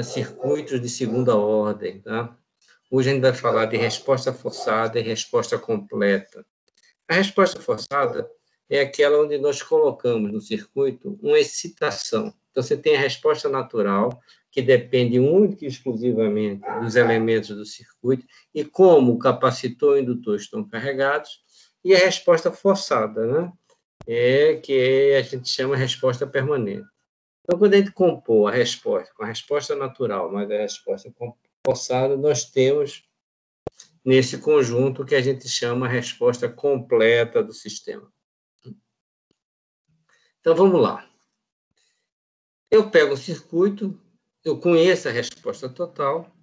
circuitos de segunda ordem, tá? Hoje a gente vai falar de resposta forçada e resposta completa. A resposta forçada é aquela onde nós colocamos no circuito uma excitação. Então, você tem a resposta natural, que depende única e exclusivamente dos elementos do circuito, e como o capacitor e o indutor estão carregados, e a resposta forçada, né? Que a gente chama de resposta permanente. Então, quando a gente compor a resposta com a resposta natural, mas a resposta forçada, nós temos nesse conjunto que a gente chama a resposta completa do sistema. Então, vamos lá. Eu pego o circuito, eu conheço a resposta total,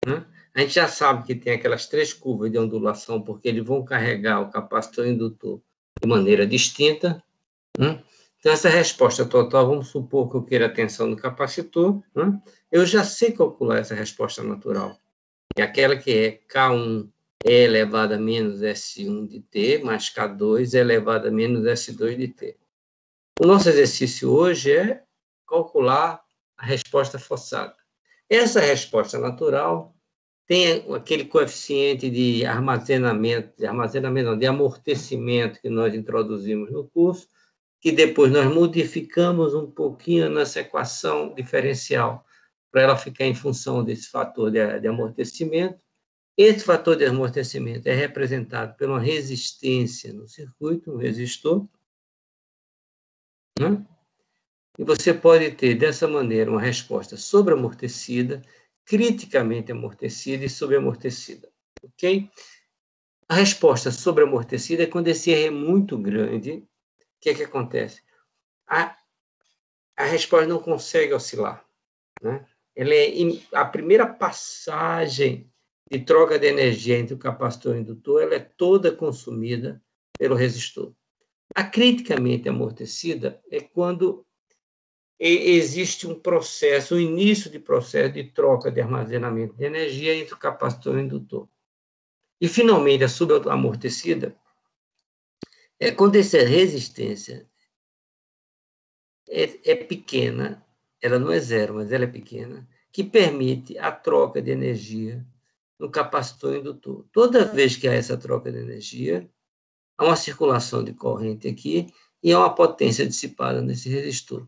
né? A gente já sabe que tem aquelas 3 curvas de ondulação, porque eles vão carregar o capacitor e o indutor de maneira distinta, né? Então, essa resposta total, vamos supor que eu queira a tensão do capacitor, né? Eu já sei calcular essa resposta natural. É aquela que é K1 E elevado a menos S1 de T, mais K2 E elevado a menos S2 de T. O nosso exercício hoje é calcular a resposta forçada. Essa resposta natural tem aquele coeficiente de de amortecimento que nós introduzimos no curso, que depois nós modificamos um pouquinho nessa equação diferencial, para ela ficar em função desse fator de amortecimento. Esse fator de amortecimento é representado por uma resistência no circuito, um resistor, né? E você pode ter, dessa maneira, uma resposta sobreamortecida, criticamente amortecida e subamortecida, ok? A resposta sobreamortecida é quando esse R é muito grande. O que é que acontece? A resposta não consegue oscilar, né? Ela é a primeira passagem de troca de energia entre o capacitor e o indutor, ela é toda consumida pelo resistor. A criticamente amortecida é quando existe um processo, um início de processo de troca de armazenamento de energia entre o capacitor e o indutor. E, finalmente, a subamortecida é quando essa resistência é pequena, ela não é zero, mas ela é pequena, que permite a troca de energia no capacitor e indutor. Toda vez que há essa troca de energia, há uma circulação de corrente aqui e há uma potência dissipada nesse resistor.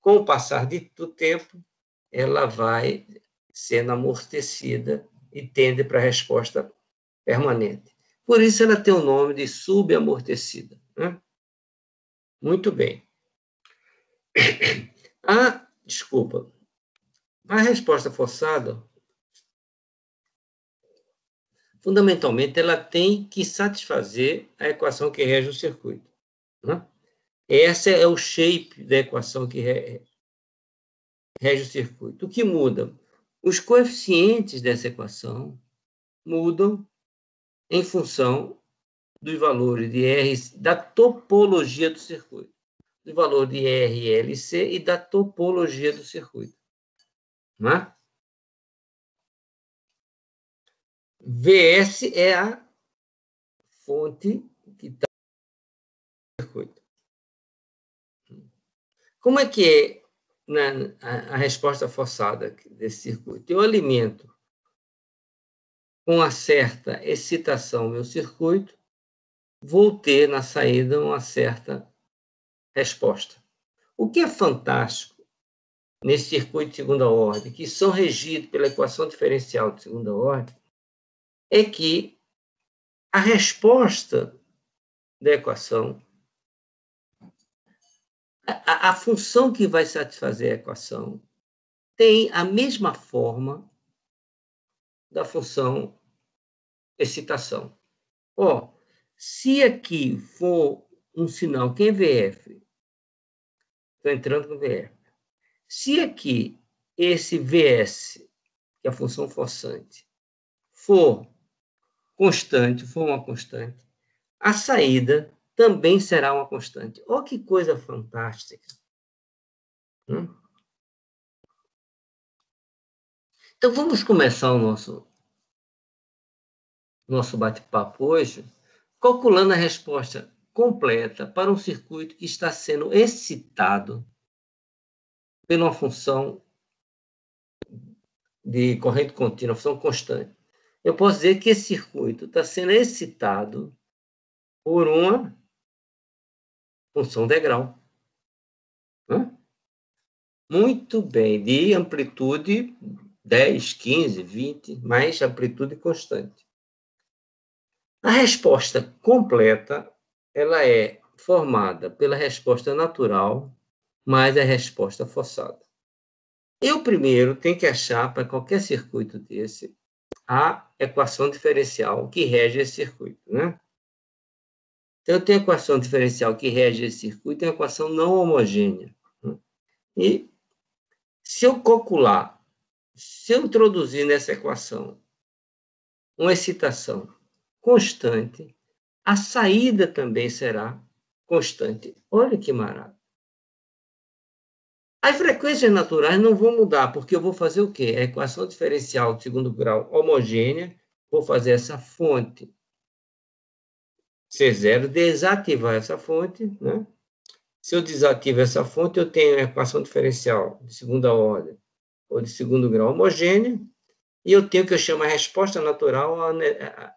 Com o passar do tempo, ela vai sendo amortecida e tende para a resposta permanente. Por isso, ela tem o nome de subamortecida, né? Muito bem. Desculpa. A resposta forçada, fundamentalmente, ela tem que satisfazer a equação que rege o circuito, né? Esse é o shape da equação que rege o circuito. O que muda? Os coeficientes dessa equação mudam em função dos valores de R, da topologia do circuito, do valor de RLC e da topologia do circuito, né? VS é a fonte que está no circuito. Como é que é a resposta forçada desse circuito? Eu alimento com uma certa excitação meu circuito, vou ter na saída uma certa resposta. O que é fantástico nesse circuito de segunda ordem, que são regidos pela equação diferencial de segunda ordem, é que a resposta da equação, a função que vai satisfazer a equação, tem a mesma forma da função excitação. Se aqui for um sinal, que é VF, estou entrando com VF. Se aqui esse VS, que é a função forçante, for constante, for uma constante, a saída também será uma constante. Olha que coisa fantástica. Então, vamos começar o nosso bate-papo hoje calculando a resposta completa para um circuito que está sendo excitado por uma função de corrente contínua, função constante. Eu posso dizer que esse circuito está sendo excitado por uma função degrau. Muito bem, de amplitude 10, 15, 20, mais amplitude constante. A resposta completa, ela é formada pela resposta natural mais a resposta forçada. Eu primeiro tenho que achar, para qualquer circuito desse, a equação diferencial que rege esse circuito, né? Então, eu tenho a equação diferencial que rege esse circuito, é uma equação não homogênea. Né? E se eu calcular, se eu introduzir nessa equação uma excitação constante, a saída também será constante. Olha que maravilha. As frequências naturais não vão mudar, porque eu vou fazer o quê? A equação diferencial de segundo grau homogênea, vou fazer essa fonte C0, desativar essa fonte, né? Se eu desativo essa fonte, eu tenho a equação diferencial de segunda ordem ou de segundo grau homogênea, e eu tenho o que eu chamo a resposta natural,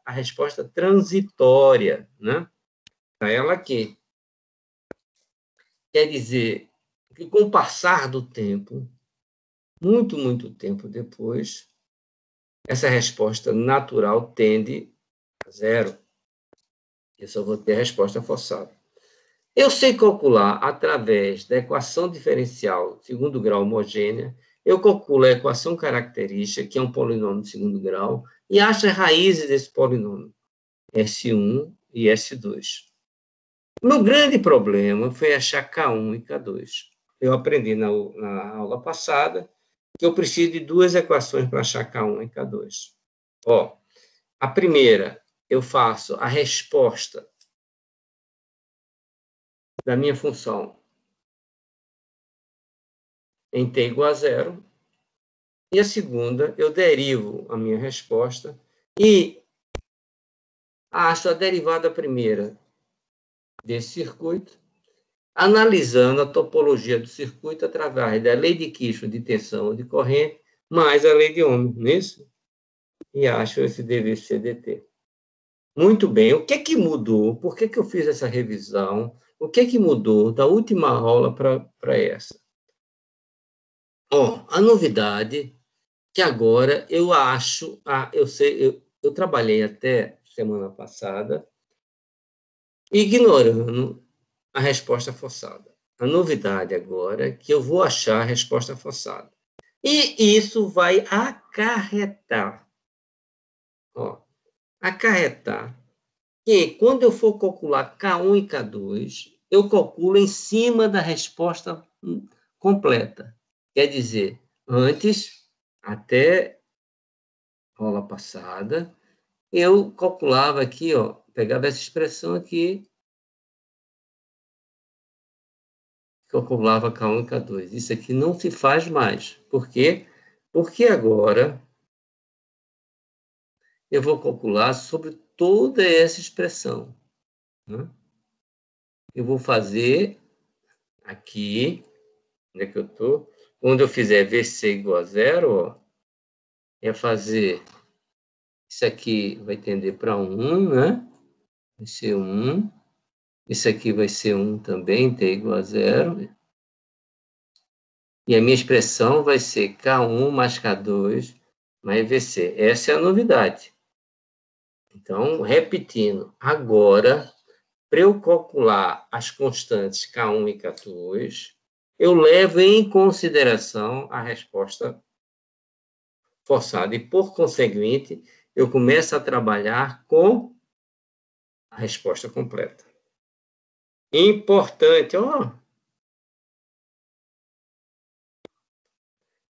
a resposta transitória, né? Ela aqui. Quer dizer que, com o passar do tempo, muito tempo depois, essa resposta natural tende a zero. Eu só vou ter a resposta forçada. Eu sei calcular, através da equação diferencial de segundo grau homogênea, eu calculo a equação característica, que é um polinômio de segundo grau, e acho as raízes desse polinômio, S1 e S2. Meu grande problema foi achar K1 e K2. Eu aprendi na aula passada que eu preciso de duas equações para achar K1 e K2. Ó, a primeira, eu faço a resposta da minha função em t igual a zero, e a segunda, eu derivo a minha resposta e acho a derivada primeira desse circuito, analisando a topologia do circuito através da lei de Kirchhoff de tensão ou de corrente, mais a lei de Ohm, nisso, e acho esse dvc dt. Muito bem, o que é que mudou? Por que eu fiz essa revisão? O que é que mudou da última aula para essa? A novidade que agora eu acho, eu sei, eu trabalhei até semana passada ignorando a resposta forçada. A novidade agora é que eu vou achar a resposta forçada. E isso vai acarretar, acarretar que, quando eu for calcular K1 e K2, eu calculo em cima da resposta completa. Quer dizer, antes, até a aula passada, eu calculava aqui, pegava essa expressão aqui, calculava K1 e K2. Isso aqui não se faz mais. Por quê? Porque agora eu vou calcular sobre toda essa expressão. Né? Eu vou fazer aqui, onde é que eu estou? Quando eu fizer VC igual a zero, é fazer isso aqui vai tender para 1, né? Vai ser 1. Isso aqui vai ser 1 também, t igual a zero. E a minha expressão vai ser K1 mais K2 mais VC. Essa é a novidade. Então, repetindo, agora, para eu calcular as constantes K1 e K2, eu levo em consideração a resposta forçada. E, por conseguinte, eu começo a trabalhar com a resposta completa. Importante,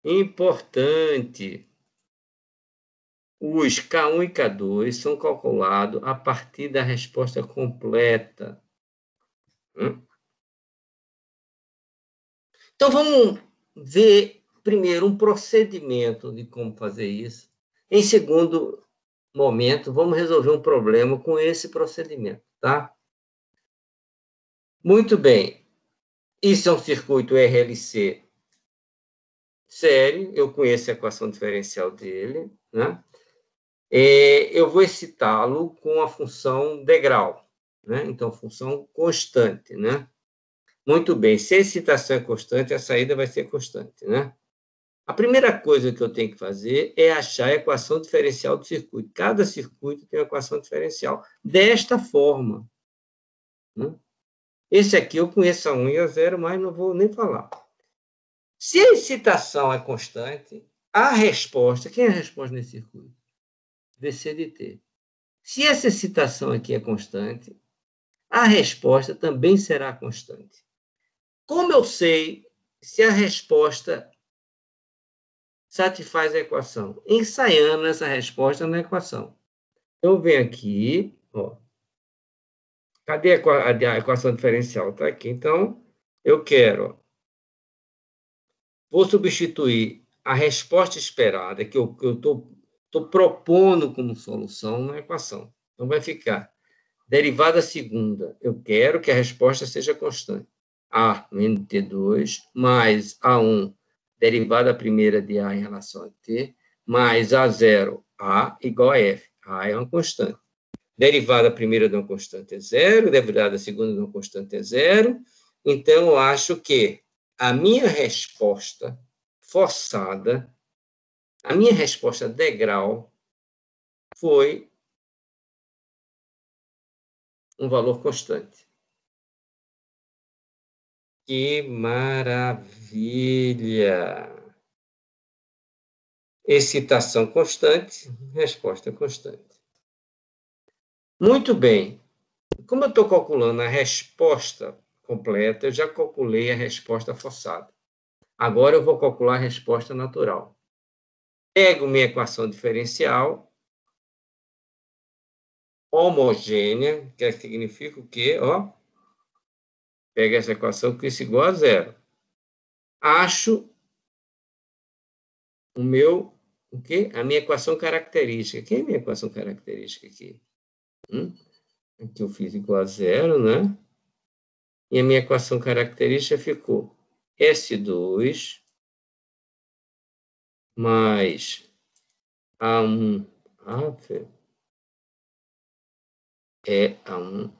importante. Os K1 e K2 são calculados a partir da resposta completa. Então, vamos ver primeiro um procedimento de como fazer isso. Em segundo momento, vamos resolver um problema com esse procedimento, tá? Muito bem. Isso é um circuito RLC série, eu conheço a equação diferencial dele, né? Eu vou excitá-lo com a função degrau, né? Então, função constante, né? Muito bem, se a excitação é constante, a saída vai ser constante, né? A primeira coisa que eu tenho que fazer é achar a equação diferencial do circuito. Cada circuito tem uma equação diferencial desta forma, né? Esse aqui eu conheço a 1 e a 0, mas não vou nem falar. Se a excitação é constante, a resposta... Quem é a resposta nesse circuito? dC de t. Se essa excitação aqui é constante, a resposta também será constante. Como eu sei se a resposta satisfaz a equação? Ensaiando essa resposta na equação. Eu venho aqui, ó. Cadê a equação diferencial? Está aqui. Então, eu quero... Vou substituir a resposta esperada, que eu estou propondo como solução na equação. Então, vai ficar derivada segunda. Eu quero que a resposta seja constante. A menos T2 mais A1, derivada primeira de A em relação a T, mais A0, A igual a F. A é uma constante. Derivada primeira de uma constante é zero, derivada segunda de uma constante é zero. Então, eu acho que a minha resposta forçada, a minha resposta degrau, foi um valor constante. Que maravilha! Excitação constante, resposta constante. Muito bem. Como eu estou calculando a resposta completa, eu já calculei a resposta forçada. Agora eu vou calcular a resposta natural. Pego minha equação diferencial homogênea, que significa o quê? Ó, pega essa equação com isso igual a zero. Acho o quê? A minha equação característica. Quem é a minha equação característica aqui? Aqui eu fiz igual a zero, né? E a minha equação característica ficou S2 mais A1, é A1,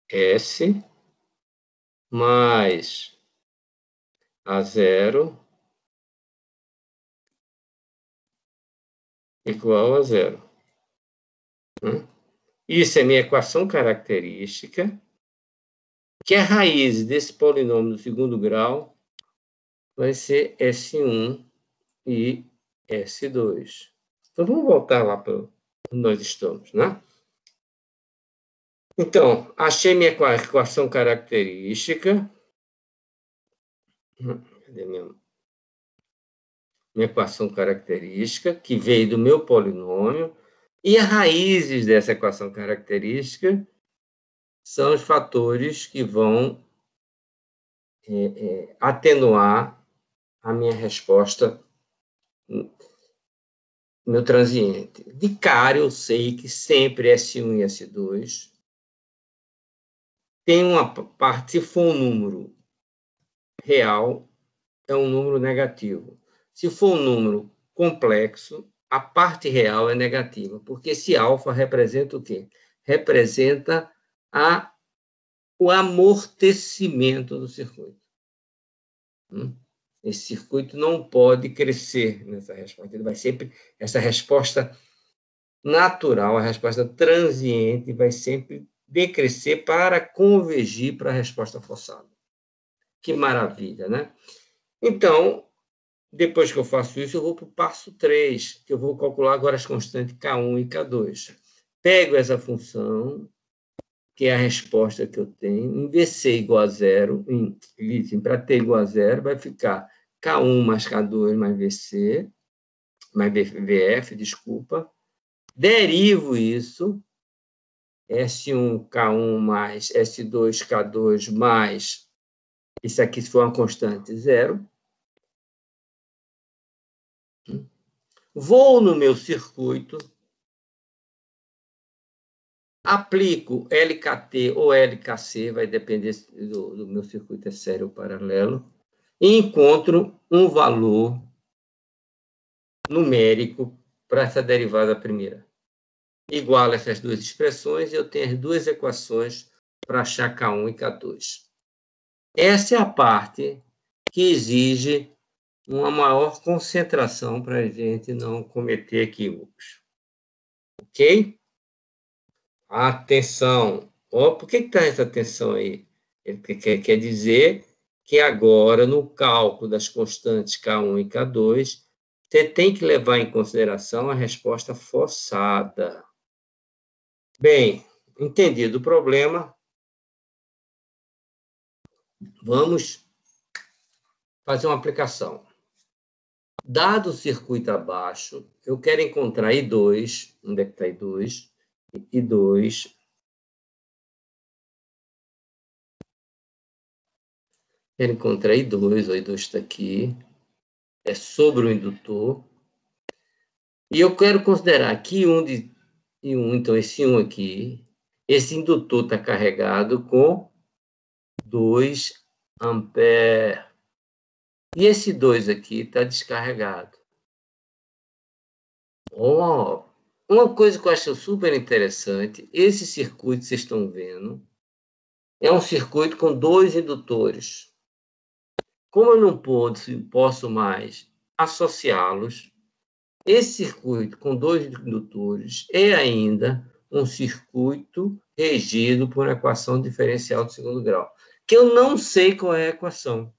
S, mais A0, igual a zero. Isso é minha equação característica, que a raiz desse polinômio do segundo grau vai ser S1 e S2. Então, vamos voltar lá para onde nós estamos, né? Então, achei minha equação característica. Cadê minha equação característica, que veio do meu polinômio, e as raízes dessa equação característica são os fatores que vão atenuar a minha resposta, meu transiente. De cara, eu sei que sempre S1 e S2 tem uma parte, se for um número real, é um número negativo. Se for um número complexo, a parte real é negativa, porque esse alfa representa o quê? Representa o amortecimento do circuito. Esse circuito não pode crescer nessa resposta. Ele vai sempre, essa resposta natural, a resposta transiente, vai sempre decrescer para convergir para a resposta forçada. Que maravilha, né? Então, depois que eu faço isso, eu vou para o passo 3, que eu vou calcular agora as constantes K1 e K2. Pego essa função, que é a resposta que eu tenho, em VC igual a zero, para T igual a zero, vai ficar K1 mais K2 mais VC, mais VF, desculpa. Derivo isso, S1, K1 mais S2, K2 mais, isso aqui se for uma constante, zero. Vou no meu circuito, aplico LKT ou LKC, vai depender do meu circuito é sério ou paralelo. e encontro um valor numérico para essa derivada primeira. Igualo essas duas expressões e eu tenho as duas equações para achar K1 e K2. Essa é a parte que exige uma maior concentração para a gente não cometer equívocos. Ok? Atenção! Oh, por que está essa atenção aí? Quer dizer que agora, no cálculo das constantes K1 e K2, você tem que levar em consideração a resposta forçada. Bem, entendido o problema, vamos fazer uma aplicação. Dado o circuito abaixo, eu quero encontrar I2, onde é que está I2? I2 quero encontrar I2, o I2 está aqui, é sobre o indutor, e eu quero considerar que I1, então esse 1 aqui, esse indutor está carregado com 2 amperes, e esse 2 aqui está descarregado. Oh, uma coisa que eu acho super interessante, esse circuito que vocês estão vendo, é um circuito com 2 indutores. Como eu não posso mais associá-los, esse circuito com 2 indutores é ainda um circuito regido por uma equação diferencial de segundo grau, que eu não sei qual é a equação.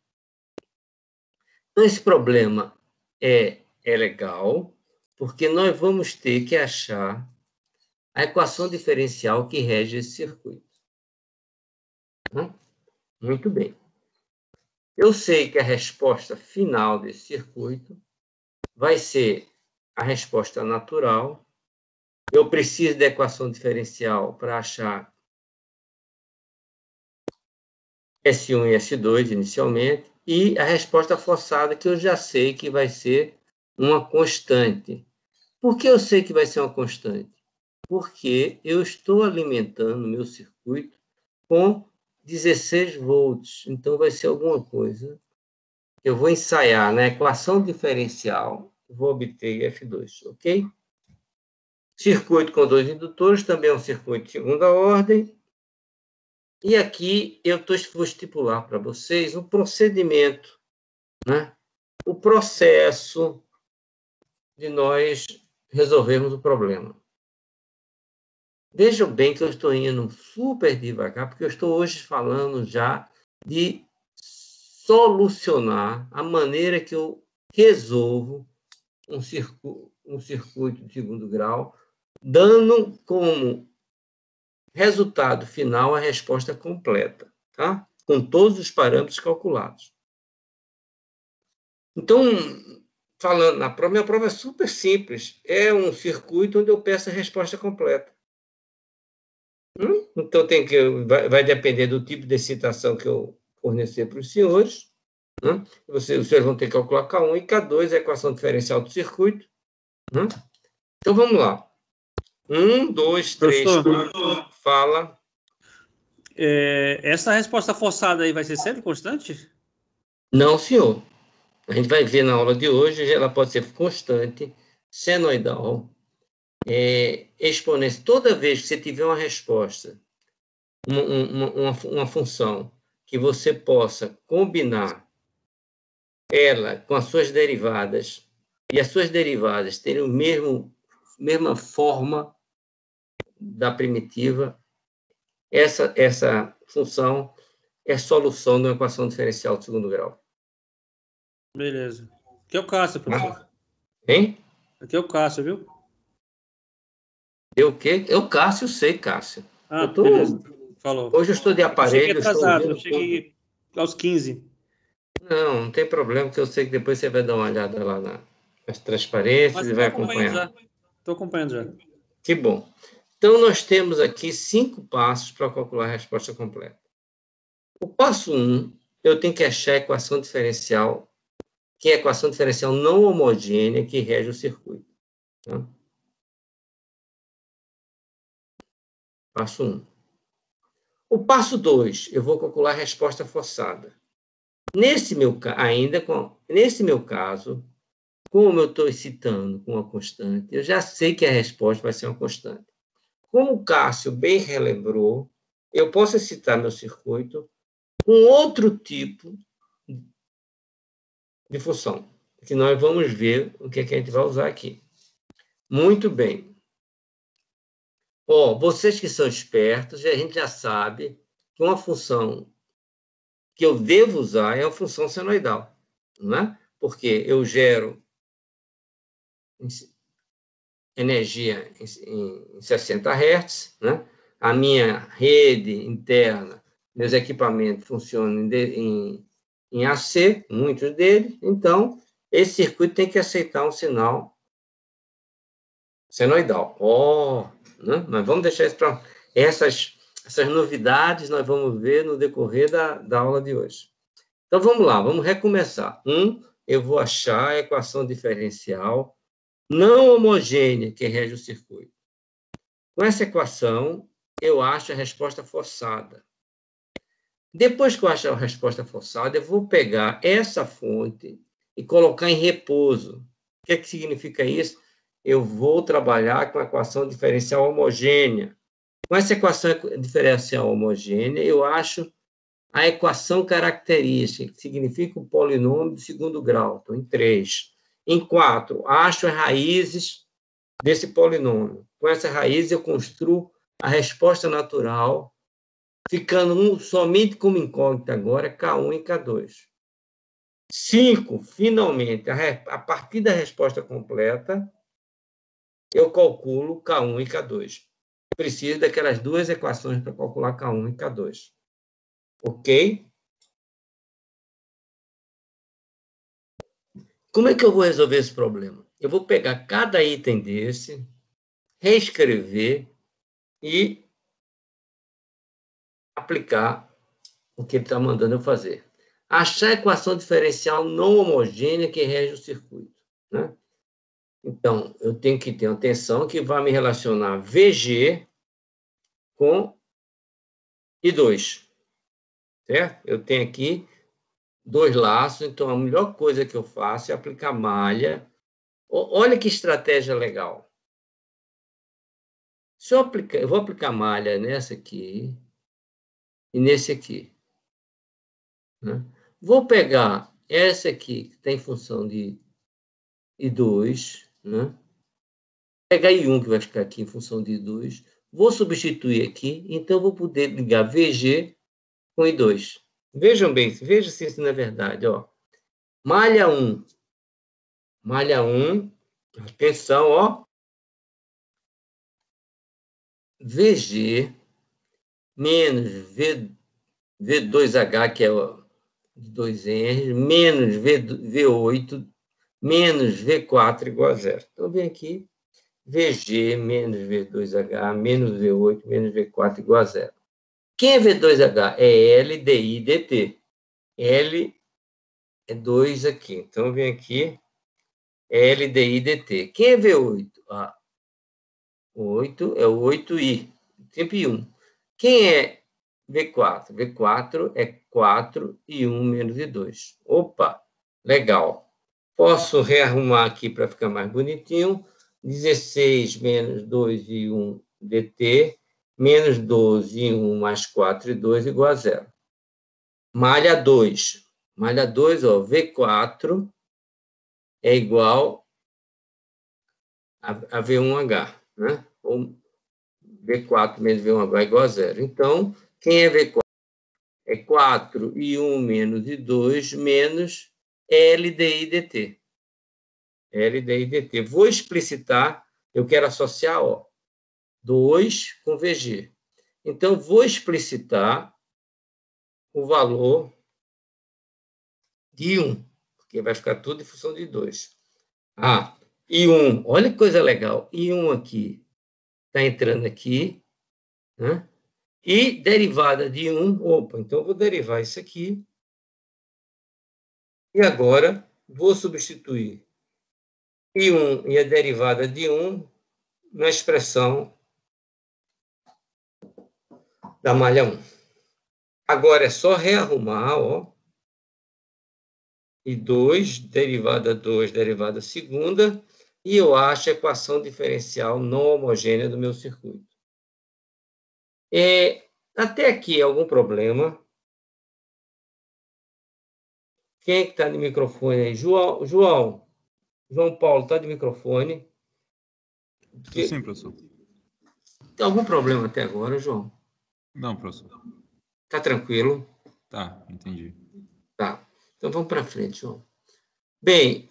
Então, esse problema é legal, porque nós vamos ter que achar a equação diferencial que rege esse circuito. Muito bem. Eu sei que a resposta final desse circuito vai ser a resposta natural. Eu preciso da equação diferencial para achar S1 e S2 inicialmente, e a resposta forçada, que eu já sei que vai ser uma constante. Por que eu sei que vai ser uma constante? Porque eu estou alimentando meu circuito com 16 volts. Então, vai ser alguma coisa que eu vou ensaiar na equação diferencial, vou obter F2, ok? Circuito com 2 indutores, também é um circuito de segunda ordem. E aqui eu vou estipular para vocês um procedimento, né? O processo de nós resolvermos o problema. Vejam bem que eu estou indo super devagar, porque eu estou hoje falando já de solucionar a maneira que eu resolvo um circuito de segundo grau, dando como resultado final a resposta completa, tá? Com todos os parâmetros calculados. Então, falando na prova, minha prova é super simples. É um circuito onde eu peço a resposta completa. Então, vai depender do tipo de excitação que eu fornecer para os senhores. Os senhores vão ter que calcular K1 e K2, a equação diferencial do circuito. Então, vamos lá. 1, 2, 3, 4, fala. Essa resposta forçada aí vai ser sempre constante? Não, senhor. A gente vai ver na aula de hoje, ela pode ser constante, senoidal, exponencial. Toda vez que você tiver uma resposta, uma função que você possa combinar ela com as suas derivadas, e as suas derivadas terem a mesma forma da primitiva, essa função é solução de uma equação diferencial de segundo grau. Beleza. Aqui é o Cássio, professor. Hein? Aqui é o Cássio, viu? Eu o quê? Eu, Cássio, sei, Cássio. Beleza. Falou. Hoje eu estou de aparelho, eu cheguei atrasado, eu cheguei aos 15. Não tem problema, que eu sei que depois você vai dar uma olhada lá nas transparências e vai acompanhar. Estou acompanhando já. Que bom. Então, nós temos aqui 5 passos para calcular a resposta completa. O passo 1, eu tenho que achar a equação diferencial, que é a equação diferencial não homogênea que rege o circuito. Tá? Passo 1. O passo 2, eu vou calcular a resposta forçada. Nesse meu caso, como eu estou excitando com uma constante, eu já sei que a resposta vai ser uma constante. Como o Cássio bem relembrou, eu posso excitar meu circuito com outro tipo de função, que nós vamos ver o que a gente vai usar aqui. Muito bem. Vocês que são espertos, a gente já sabe que uma função que eu devo usar é a função senoidal, não é? Porque eu gero energia em 60 Hz, né? A minha rede interna, meus equipamentos funcionam em AC, muitos deles, então esse circuito tem que aceitar um sinal senoidal. Né? Nós vamos deixar isso para essas novidades, nós vamos ver no decorrer da aula de hoje. Então, vamos lá, vamos recomeçar. Eu vou achar a equação diferencial não homogênea que rege o circuito. Com essa equação, eu acho a resposta forçada. Depois que eu achar a resposta forçada, eu vou pegar essa fonte e colocar em repouso. O que é que significa isso? Eu vou trabalhar com a equação diferencial homogênea. Com essa equação diferencial homogênea, eu acho a equação característica, que significa o polinômio de segundo grau. Então, em 3. Em 4, acho as raízes desse polinômio. Com essa raiz, eu construo a resposta natural, ficando somente como incógnita agora, K1 e K2. 5, finalmente, a partir da resposta completa, eu calculo K1 e K2. Preciso daquelas duas equações para calcular K1 e K2. Ok? Como é que eu vou resolver esse problema? Eu vou pegar cada item desse, reescrever e aplicar o que ele está mandando eu fazer. Achar a equação diferencial não homogênea que rege o circuito. Né? Então, eu tenho que ter uma tensão que vai me relacionar VG com I2. Certo? Eu tenho aqui dois laços, então a melhor coisa que eu faço é aplicar malha. Olha que estratégia legal. Se eu vou aplicar malha nessa aqui e nesse aqui. Né? Vou pegar essa aqui, que tem função de I2, né? Pegar I1, que vai ficar aqui em função de I2, vou substituir aqui, então vou poder ligar VG com I2. Vejam bem, veja se isso não é verdade. Malha 1, atenção, VG menos V2H, que é o de 2N, menos V8, menos V4 igual a zero. Então, vem aqui, VG menos V2H menos V8 menos V4 igual a zero. Quem é V2H? É L, DI, DT. L é 2 aqui. Então, vem aqui, L, DI, DT. Quem é V8? 8 é o 8I, sempre 1. Quem é V4? V4 é 4 e 1 menos I2. Opa, legal. Posso rearrumar aqui para ficar mais bonitinho. 16 menos 2 e 1 dt, menos 12 e 1 mais 4 e 2 igual a zero. Malha 2. Malha 2, V4 é igual a V1H, né? Ou V4 menos V1H é igual a zero. Então, quem é V4? É 4 e 1 menos I2 menos LDI dt. LDI dt. Vou explicitar, eu quero associar 2 com VG. Então, vou explicitar o valor de 1, porque vai ficar tudo em função de 2. I1, olha que coisa legal. I1 aqui está entrando aqui, né? E derivada de 1, então eu vou derivar isso aqui. E agora, vou substituir I1 e a derivada de 1 na expressão da malha 1. Agora é só rearrumar, e 2, derivada 2, derivada segunda, e eu acho a equação diferencial não homogênea do meu circuito. Até aqui, algum problema? Quem é que está de microfone aí? João Paulo, está de microfone? Sim, professor. Tem algum problema até agora, João? Não, professor. Está tranquilo? Tá, entendi. Tá. Então, vamos para frente, João. Bem,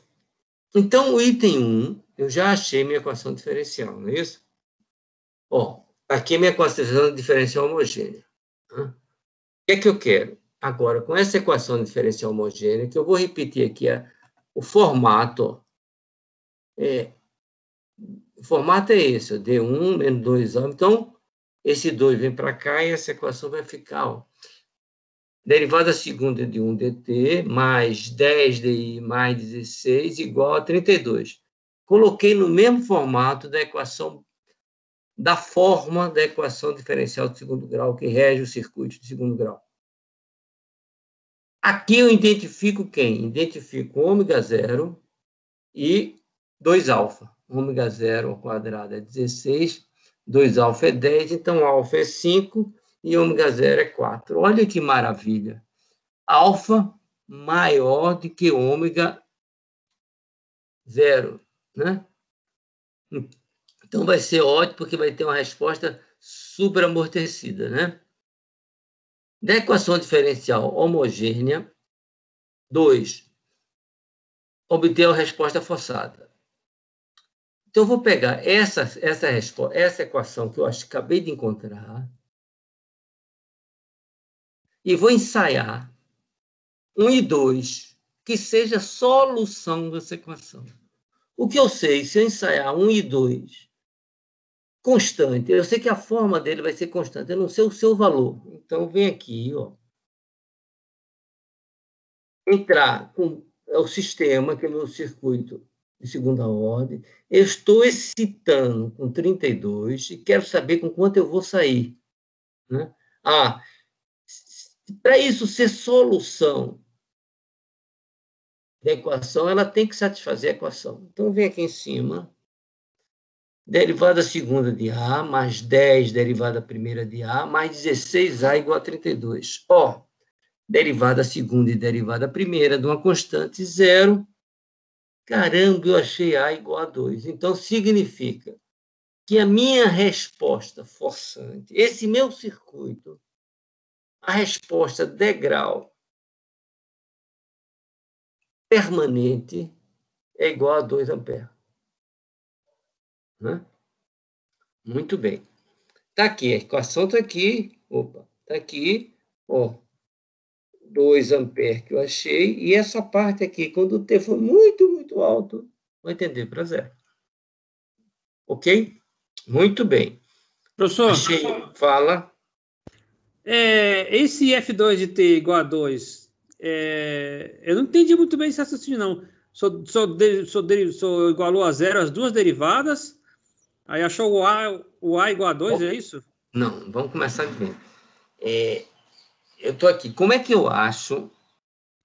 então, o item 1, eu já achei minha equação diferencial, não é isso? Aqui é minha equação diferencial homogênea. O que é que eu quero? Agora, com essa equação diferencial homogênea, que eu vou repetir aqui o formato. O formato é esse, D1 menos 2A. Então, esse 2 vem para cá e essa equação vai ficar, derivada segunda de 1 dt mais 10 di mais 16 igual a 32. Coloquei no mesmo formato da forma da equação diferencial de segundo grau, que rege o circuito de segundo grau. Aqui eu identifico quem? Identifico ômega 0 e 2α. Ômega 0 ao quadrado é 16, 2α é 10, então alfa é 5 e ômega 0 é 4. Olha que maravilha. Alfa maior do que ômega 0, né? Então vai ser ótimo, porque vai ter uma resposta superamortecida, né? Da equação diferencial homogênea, 2, obter a resposta forçada. Então, eu vou pegar essa equação que eu acabei de encontrar e vou ensaiar 1 e 2, que seja solução dessa equação. O que eu sei, se eu ensaiar 1 e 2 constante, eu sei que a forma dele vai ser constante, eu não sei o seu valor. Então, vem aqui, entrar com o sistema, que é o meu circuito de segunda ordem, eu estou excitando com 32 e quero saber com quanto eu vou sair, né? Para isso ser solução da equação, ela tem que satisfazer a equação. Então, vem aqui em cima, derivada segunda de A, mais 10, derivada primeira de A, mais 16A igual a 32. Derivada segunda e derivada primeira de uma constante, 0. Caramba, eu achei A igual a 2. Então, significa que a minha resposta forçante, esse meu circuito, a resposta degrau permanente é igual a 2 amperes. Né? Muito bem. Está aqui, a equação está aqui. Está aqui. 2 amperes que eu achei. E essa parte aqui, quando o T for muito, muito alto, vai tender para 0. Ok? Muito bem. Professor, fala. Esse F2 de T igual a 2, eu não entendi muito bem esse raciocínio, não. Só igualou a 0 as duas derivadas, aí achou o A igual a 2, é isso? Não, vamos começar de novo. Eu estou aqui. Como é que eu acho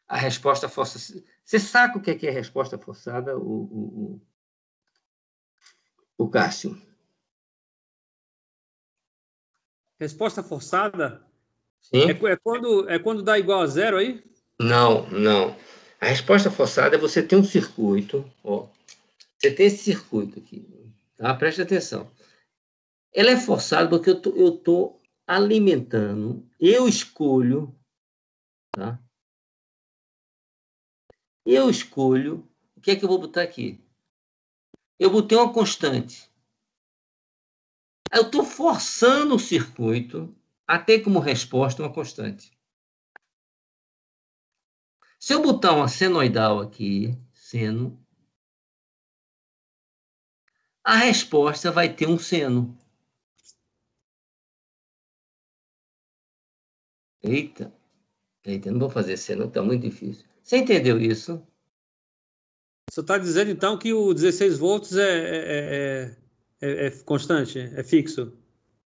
a resposta forçada? Você sabe o que é a resposta forçada, o Cássio? Resposta forçada? Sim? É quando dá igual a 0 aí? Não. A resposta forçada é você ter um circuito. Você tem esse circuito aqui. Tá? Preste atenção. Ela é forçada porque eu estou alimentando. Eu escolho. Tá? Eu escolho. O que é que eu vou botar aqui? Eu botei uma constante. Eu estou forçando o circuito a ter como resposta uma constante. Se eu botar uma senoidal aqui, seno, a resposta vai ter um seno. Eita, não vou fazer seno, está muito difícil. Você entendeu isso? Você está dizendo, então, que o 16 volts é constante, é fixo?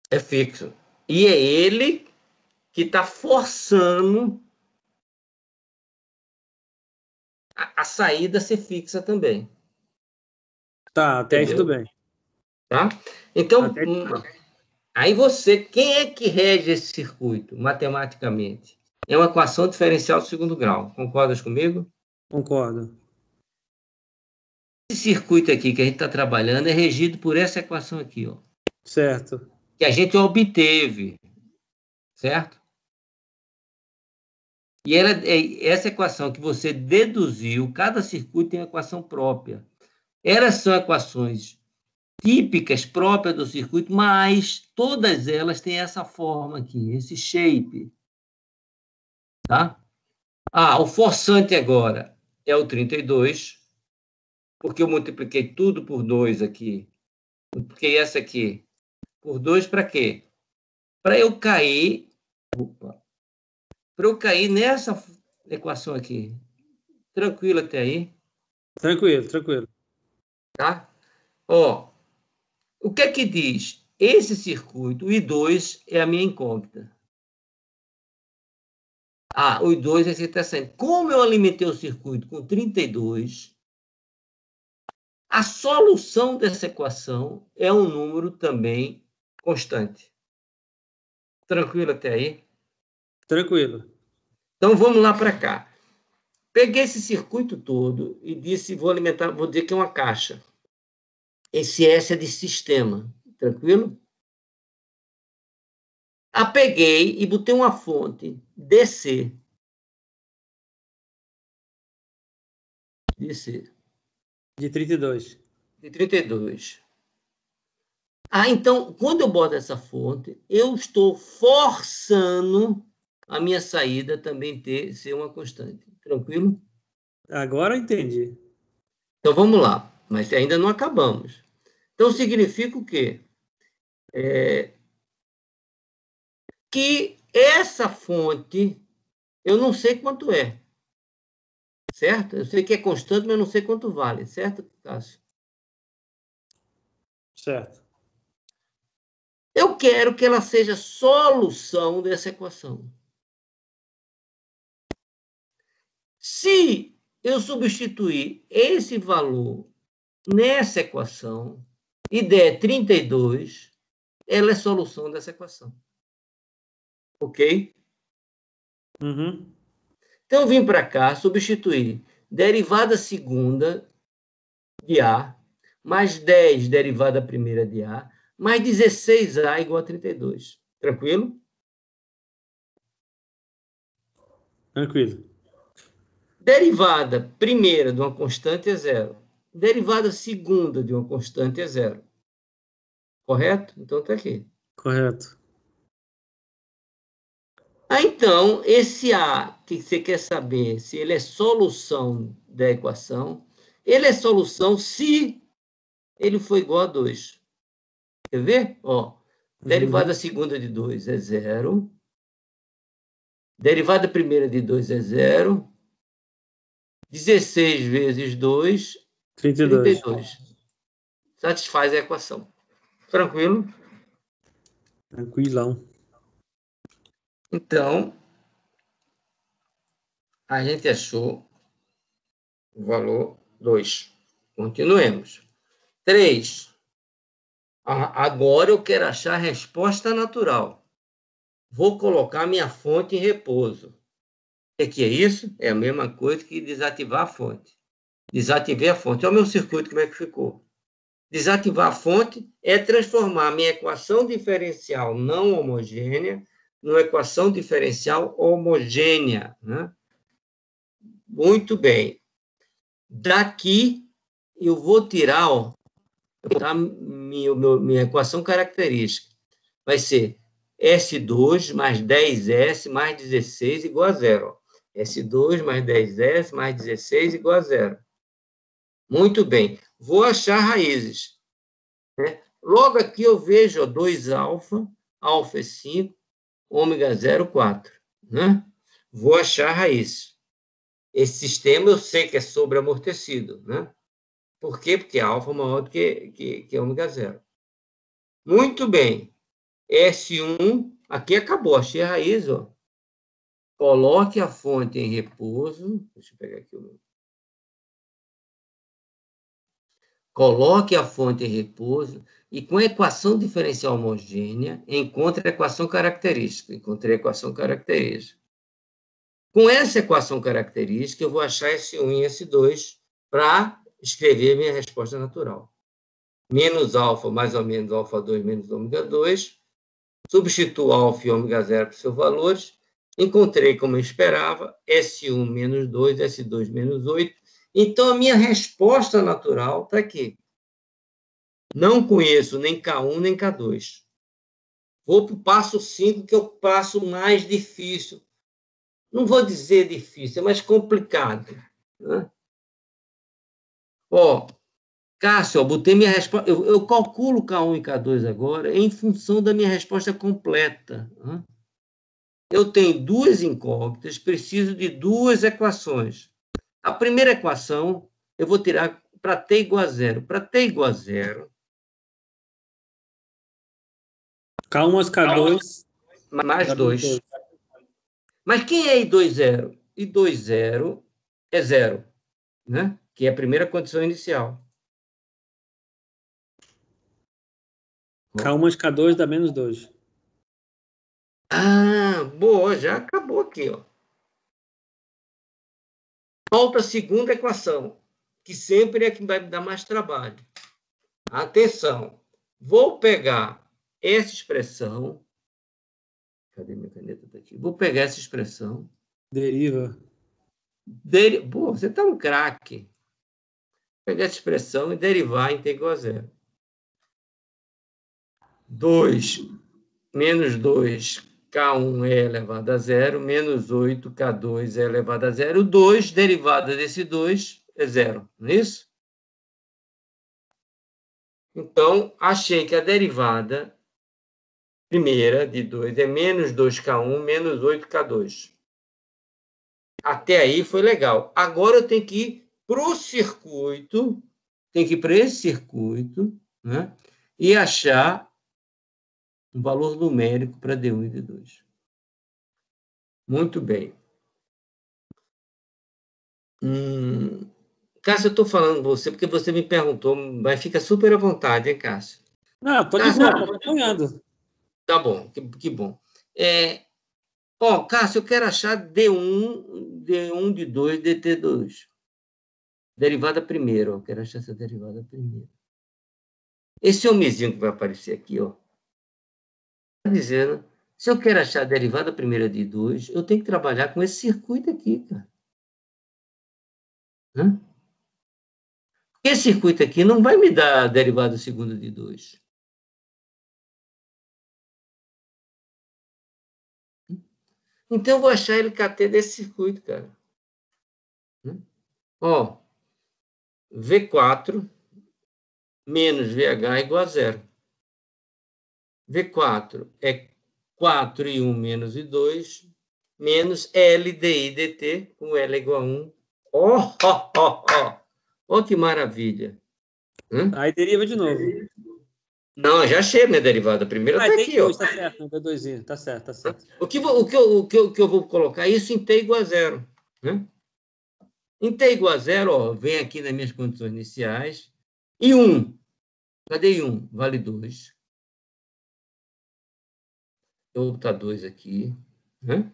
É fixo. E é ele que está forçando a saída ser fixa também. Tá, até aí Entendeu? tudo bem. Tá? Então, Até aí tudo bem. aí quem é que rege esse circuito, matematicamente? É uma equação diferencial do segundo grau. Concordas comigo? Concordo. Esse circuito aqui que a gente está trabalhando é regido por essa equação aqui, ó, Certo. que a gente obteve, certo? E essa equação que você deduziu, cada circuito tem uma equação própria. Elas são equações típicas, próprias do circuito, mas todas elas têm essa forma aqui, esse shape. Tá? O forçante agora é o 32, porque eu multipliquei tudo por 2 aqui. Multipliquei essa aqui por 2 para quê? Para eu cair... Para eu cair nessa equação aqui. Tranquilo até aí? Tranquilo, tranquilo. Tá? Ó, o que é que diz? Esse circuito, o I2, é a minha incógnita. O I2 é está saindo. Como eu alimentei o circuito com 32, a solução dessa equação é um número também constante. Tranquilo até aí? Tranquilo. Então, vamos lá para cá. Peguei esse circuito todo e disse, vou dizer que é uma caixa. Esse S é de sistema. Tranquilo? Peguei e botei uma fonte, DC. DC. De 32. De 32. Então, quando eu boto essa fonte, eu estou forçando a minha saída também ser uma constante. Tranquilo? Agora eu entendi. Então, vamos lá. Mas ainda não acabamos. Então, significa o quê? Que essa fonte, eu não sei quanto é. Certo? Eu sei que é constante, mas eu não sei quanto vale. Certo, Cássio? Certo. Eu quero que ela seja solução dessa equação. Se eu substituir esse valor nessa equação e der 32, ela é solução dessa equação. Ok? Uhum. Então, eu vim para cá substituir derivada segunda de A, mais 10 derivada primeira de A, mais 16A igual a 32. Tranquilo? Tranquilo. Derivada primeira de uma constante é zero. Derivada segunda de uma constante é zero. Correto? Então, está aqui. Correto. Então, esse A, que você quer saber se ele é solução da equação, ele é solução se ele for igual a 2. Quer ver? Derivada segunda de 2 é zero. Derivada primeira de 2 é zero. 16 vezes 2, 32. Satisfaz a equação. Tranquilo? Tranquilão. Então, a gente achou o valor 2. Continuemos. 3. Agora eu quero achar a resposta natural. Vou colocar minha fonte em repouso. O que é isso? É a mesma coisa que desativar a fonte. Desativei a fonte. Olha o meu circuito, como é que ficou. Desativar a fonte é transformar a minha equação diferencial não homogênea numa equação diferencial homogênea. Né? Muito bem. Daqui, eu vou tirar minha equação característica. Vai ser S2 mais 10S mais 16 igual a zero. S2 mais 10S mais 16 igual a zero. Muito bem. Vou achar raízes. Né? Logo aqui eu vejo 2α, alfa é 5, ômega 0, 4. Né? Vou achar a raiz. Esse sistema eu sei que é sobreamortecido. Né? Por quê? Porque alfa é maior do que ômega 0. Muito bem. S1, aqui acabou, achei a raiz. Coloque a fonte em repouso. Deixa eu pegar aqui o coloque a fonte em repouso e, com a equação diferencial homogênea, encontre a equação característica. Encontrei a equação característica. Com essa equação característica, eu vou achar S1 e S2 para escrever minha resposta natural. Menos alfa mais ou menos alfa 2 menos ômega 2. Substituo alfa e ômega 0 para os seus valores. Encontrei, como eu esperava, S1 menos 2, S2 menos 8. Então, a minha resposta natural está aqui. Não conheço nem K1 nem K2. Vou para o passo 5, que é o passo mais difícil. Não vou dizer difícil, é mais complicado. Né? Ó, Cássio, eu botei minha resposta. Eu calculo K1 e K2 agora em função da minha resposta completa. Né? Eu tenho duas incógnitas, preciso de duas equações. A primeira equação eu vou tirar para t igual a zero. Para t igual a zero. K1 mais K2. Mais 2. Mas quem é I2,0? I2,0 é zero, né? Que é a primeira condição inicial. K1 mais K2 dá menos 2. Ah, boa, já acabou aqui, ó. Falta a segunda equação, que sempre é que vai me dar mais trabalho. Atenção, vou pegar essa expressão. Cadê minha caneta? Tá aqui. Vou pegar essa expressão. Deriva. Pô, você tá um craque. Vou pegar essa expressão e derivar em t igual a zero. 2 menos 2, K1 é elevado a zero, menos 8, K2 é elevado a zero. 2, derivada desse 2, é zero, não é isso? Então, achei que a derivada primeira de 2 é menos 2K1, menos 8K2. Até aí foi legal. Agora eu tenho que ir para o circuito, tenho que ir para esse circuito, né? E achar um valor numérico para D1 e D2. Muito bem. Cássio, eu estou falando você porque você me perguntou, mas fica super à vontade, hein, Cássio? Não, tô de boa, tô acompanhando. Tá bom, que bom. Cássio, eu quero achar D1 de 2, DT2. Derivada primeira, eu quero achar essa derivada primeira. Esse homenzinho que vai aparecer aqui, ó, está dizendo, se eu quero achar a derivada primeira de 2, eu tenho que trabalhar com esse circuito aqui, cara. Hã? Esse circuito aqui não vai me dar a derivada segunda de 2. Então, eu vou achar LKT desse circuito, cara. Ó, V4 menos VH igual a zero. V4 é 4 e 1 menos e 2, menos L DI DT, com L igual a 1. Ó, que maravilha. Aí deriva de novo. Não, já achei a minha derivada. A primeira está aqui, ó. Tá certo, D2i, tá certo, tá certo. O que eu vou colocar isso em t igual a zero, né? Em t igual a zero, ó, vem aqui nas minhas condições iniciais. E 1. Cadê 1? Vale 2. Eu vou botar 2 aqui. Né?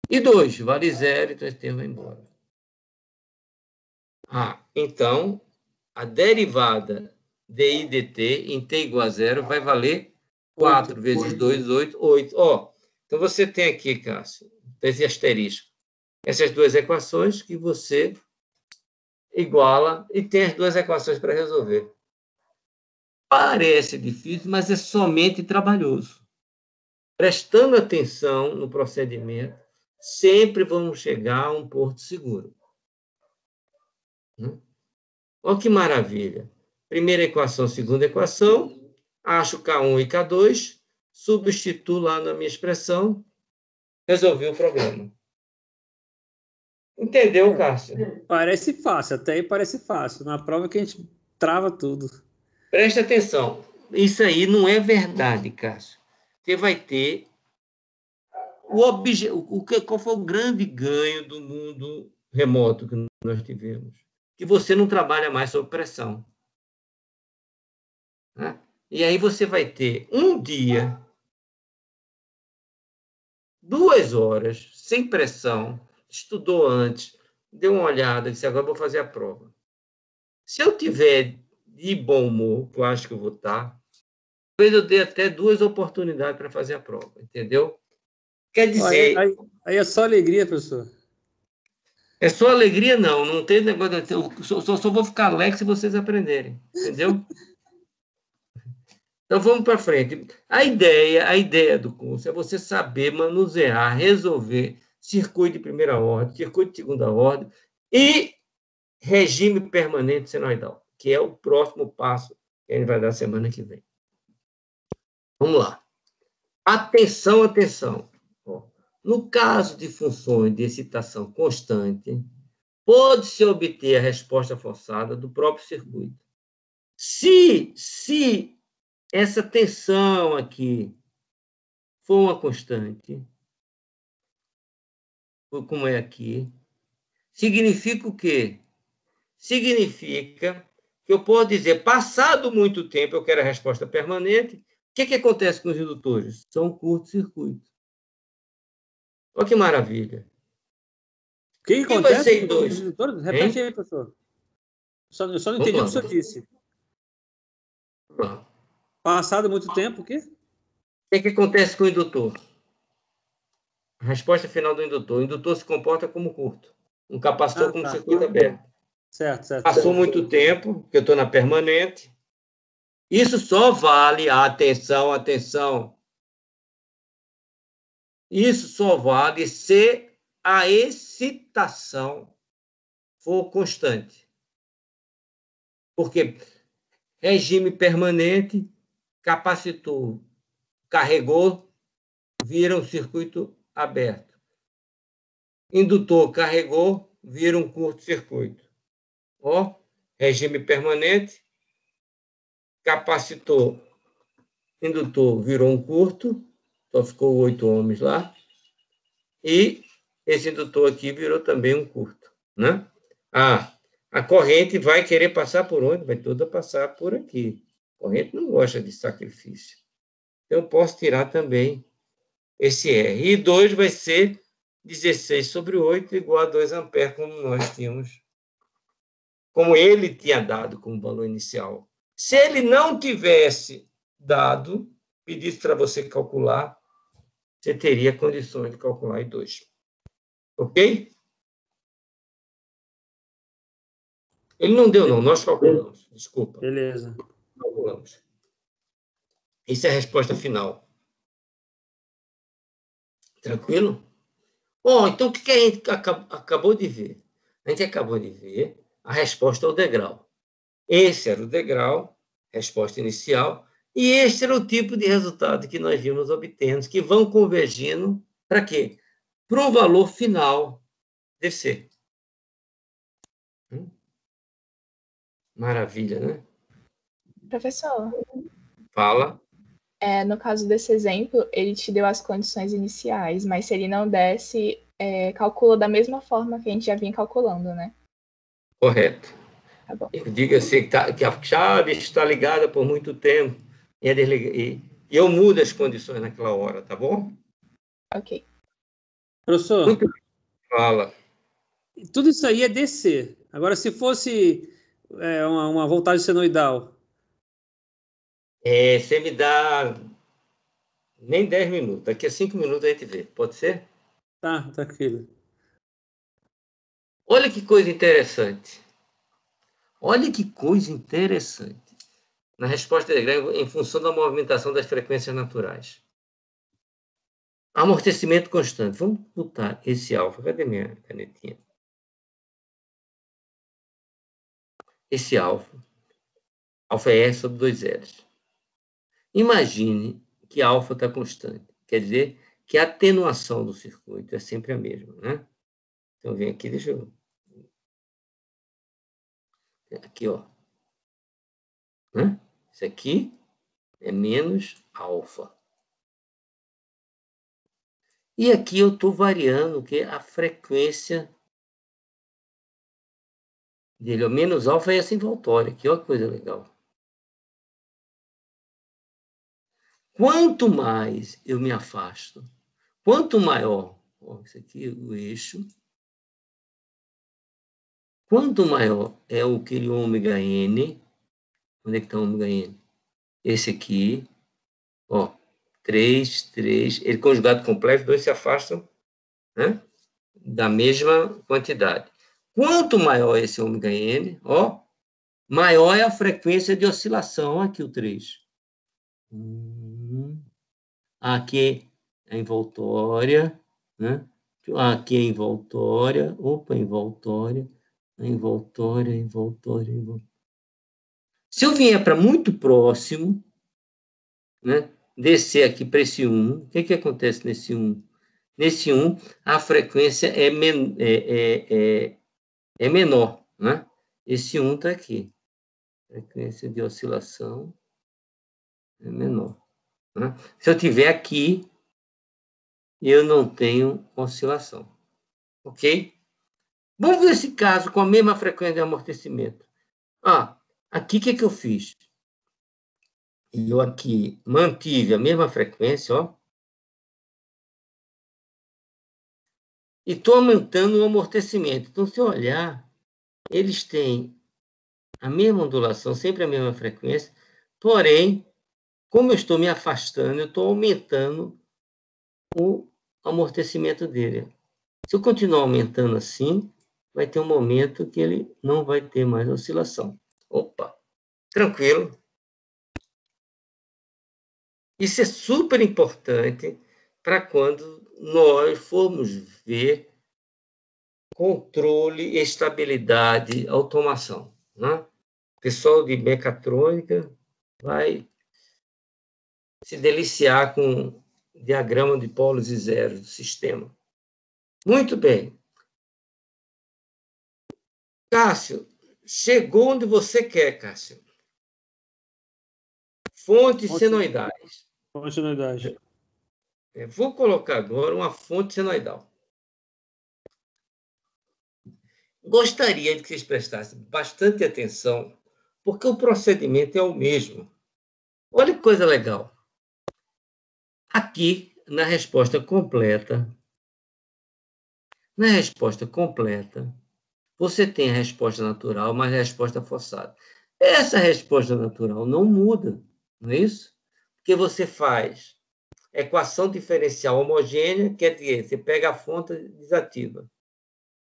E 2 vale 0, então esse termo vai embora. Então, a derivada de dt em t igual a 0 vai valer 4 vezes 2, 8, 8. Ó, então você tem aqui, Cássio, esse asterisco. Essas duas equações que você iguala e tem as duas equações para resolver. Parece difícil, mas é somente trabalhoso. Prestando atenção no procedimento, sempre vamos chegar a um porto seguro. Olha que maravilha. Primeira equação, segunda equação, acho K1 e K2, substituo lá na minha expressão, resolvi o problema. Entendeu, Cássio? Parece fácil, até aí parece fácil. Na prova que a gente trava tudo. Presta atenção. Isso aí não é verdade, Cássio. Você vai ter qual foi o grande ganho do mundo remoto que nós tivemos? que você não trabalha mais sob pressão. Né? E aí você vai ter um dia, 2 horas, sem pressão, estudou antes, deu uma olhada, disse, agora vou fazer a prova. Se eu tiver de bom humor, que eu acho que eu vou estar, talvez eu dê até 2 oportunidades para fazer a prova, entendeu? Quer dizer... Aí é só alegria, professor. É só alegria, não. Não tem negócio... Eu só vou ficar alegre se vocês aprenderem, entendeu? Então, vamos para frente. A ideia do curso é você saber manusear, resolver circuito de primeira ordem, circuito de segunda ordem e regime permanente senoidal, que é o próximo passo que a gente vai dar semana que vem. Vamos lá. Atenção, atenção. No caso de funções de excitação constante, pode-se obter a resposta forçada do próprio circuito. Se essa tensão aqui for uma constante, como é aqui, significa o quê? Significa que eu posso dizer, passado muito tempo, eu quero a resposta permanente. O que acontece com os indutores? São curto-circuito. Olha que maravilha. O que acontece com os indutores? Repete aí, professor. Eu só não entendi o que o senhor disse. Passado muito tempo, o quê? O que acontece com o indutor? A resposta final do indutor. O indutor se comporta como curto. Um capacitor como circuito aberto. Certo. Passou muito tempo, que eu estou na permanente. Isso só vale, atenção. Isso só vale se a excitação for constante. Porque regime permanente, capacitor, carregou, vira um circuito aberto. Indutor carregou, vira um curto-circuito. Ó, regime permanente, capacitor, indutor virou um curto, só ficou 8 ohms lá, e esse indutor aqui virou também um curto, né? A corrente vai querer passar por onde? Vai toda passar por aqui. A corrente não gosta de sacrifício. Então, eu posso tirar também esse R. E 2 vai ser 16/8 igual a 2 amperes, como nós tínhamos, como ele tinha dado como valor inicial. Se ele não tivesse dado, pedisse para você calcular, você teria condições de calcular em 2. Ok? Ele não deu, não. Nós calculamos. Desculpa. Beleza. Calculamos. Essa é a resposta final. Tranquilo? Então, o que a gente acabou de ver? A gente acabou de ver a resposta ao degrau. Esse era o degrau, resposta inicial, e este era o tipo de resultado que nós vimos obtendo, que vão convergindo para quê? Para o valor final de C. Maravilha, né? Professor. Fala. No caso desse exemplo, ele te deu as condições iniciais, mas se ele não desse, calcula da mesma forma que a gente já vinha calculando, né? Correto. Tá bom. Eu digo assim, que a chave está ligada por muito tempo e eu mudo as condições naquela hora, tá bom? Ok. Professor, muito bem. Fala. Tudo isso aí é DC. Agora, se fosse uma voltagem senoidal... Você me dá nem 10 minutos. Daqui a 5 minutos a gente vê. Pode ser? Tá, tranquilo. Olha que coisa interessante. Na resposta de degrau, em função da movimentação das frequências naturais. Amortecimento constante. Vamos botar esse alfa. Cadê minha canetinha? Esse alfa. Alfa é R sobre 2 L's. Imagine que alfa está constante. Quer dizer que a atenuação do circuito é sempre a mesma, né? Então, vem aqui, deixa eu... Aqui, ó. Isso aqui é menos alfa. E aqui eu estou variando a frequência dele, ó, menos alfa é essa envoltória aqui, olha que coisa legal. Quanto mais eu me afasto, quanto maior, ó, isso aqui é o eixo, quanto maior é aquele ômega N, onde é que está o ômega N? Esse aqui, ó, 3, 3, ele conjugado completo, dois se afastam, né, da mesma quantidade. Quanto maior esse ômega N, ó, maior é a frequência de oscilação, aqui o 3. Aqui é a envoltória, né? Aqui é a envoltória, opa, envoltória, envoltória, envoltória, envoltória. Se eu vier para muito próximo, né, descer aqui para esse 1, o que acontece nesse 1? Nesse 1, a frequência é menor, né? Esse 1 está aqui. A frequência de oscilação é menor. Né? Se eu tiver aqui, eu não tenho oscilação. Ok? Vamos ver esse caso com a mesma frequência de amortecimento. Aqui o que eu fiz? Eu aqui mantive a mesma frequência, ó. E estou aumentando o amortecimento. Então, se eu olhar, eles têm a mesma ondulação, sempre a mesma frequência, porém, como eu estou me afastando, eu estou aumentando o amortecimento dele. Se eu continuar aumentando assim, vai ter um momento que ele não vai ter mais oscilação. Opa, tranquilo. Isso é super importante para quando nós formos ver controle, estabilidade, automação. Né? O pessoal de mecatrônica vai se deliciar com o diagrama de polos e zeros do sistema. Muito bem. Cássio, chegou onde você quer, Cássio. Fontes senoidais. Fonte senoidais. Vou colocar agora uma fonte senoidal. Gostaria de que vocês prestassem bastante atenção, porque o procedimento é o mesmo. Olha que coisa legal. Aqui, na resposta completa, você tem a resposta natural, mas a resposta forçada. Essa resposta natural não muda, não é isso? Porque você faz equação diferencial homogênea, quer dizer, você pega a fonte e desativa.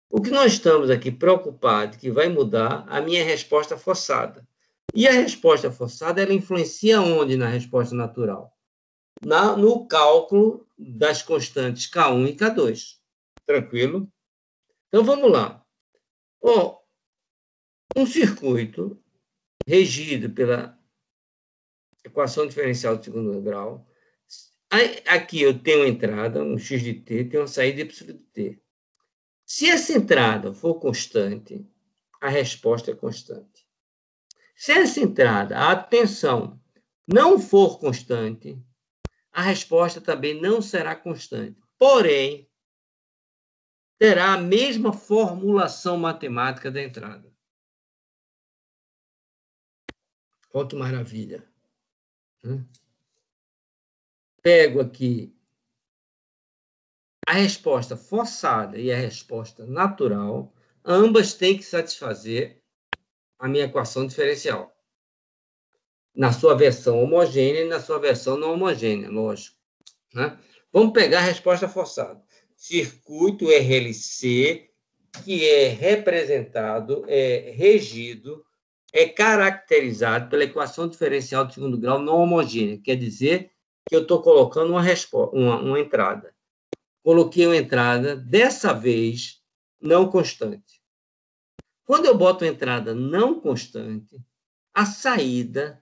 O que nós estamos aqui preocupados que vai mudar a minha resposta forçada. E a resposta forçada, ela influencia onde na resposta natural? No cálculo das constantes K1 e K2. Tranquilo? Então, vamos lá. Um circuito regido pela equação diferencial de segundo grau. Aqui eu tenho uma entrada, um x de t, tenho uma saída y de t. Se essa entrada for constante, a resposta é constante. Se essa entrada, a tensão, não for constante, a resposta também não será constante. Porém, terá a mesma formulação matemática da entrada. Olha que maravilha. Pego aqui a resposta forçada e a resposta natural, ambas têm que satisfazer a minha equação diferencial. Na sua versão homogênea e na sua versão não homogênea, lógico. Né? Vamos pegar a resposta forçada. Circuito RLC, que é representado, é regido, é caracterizado pela equação diferencial de segundo grau não homogênea. Quer dizer que eu estou colocando uma entrada. Coloquei uma entrada, dessa vez, não constante. Quando eu boto uma entrada não constante, a saída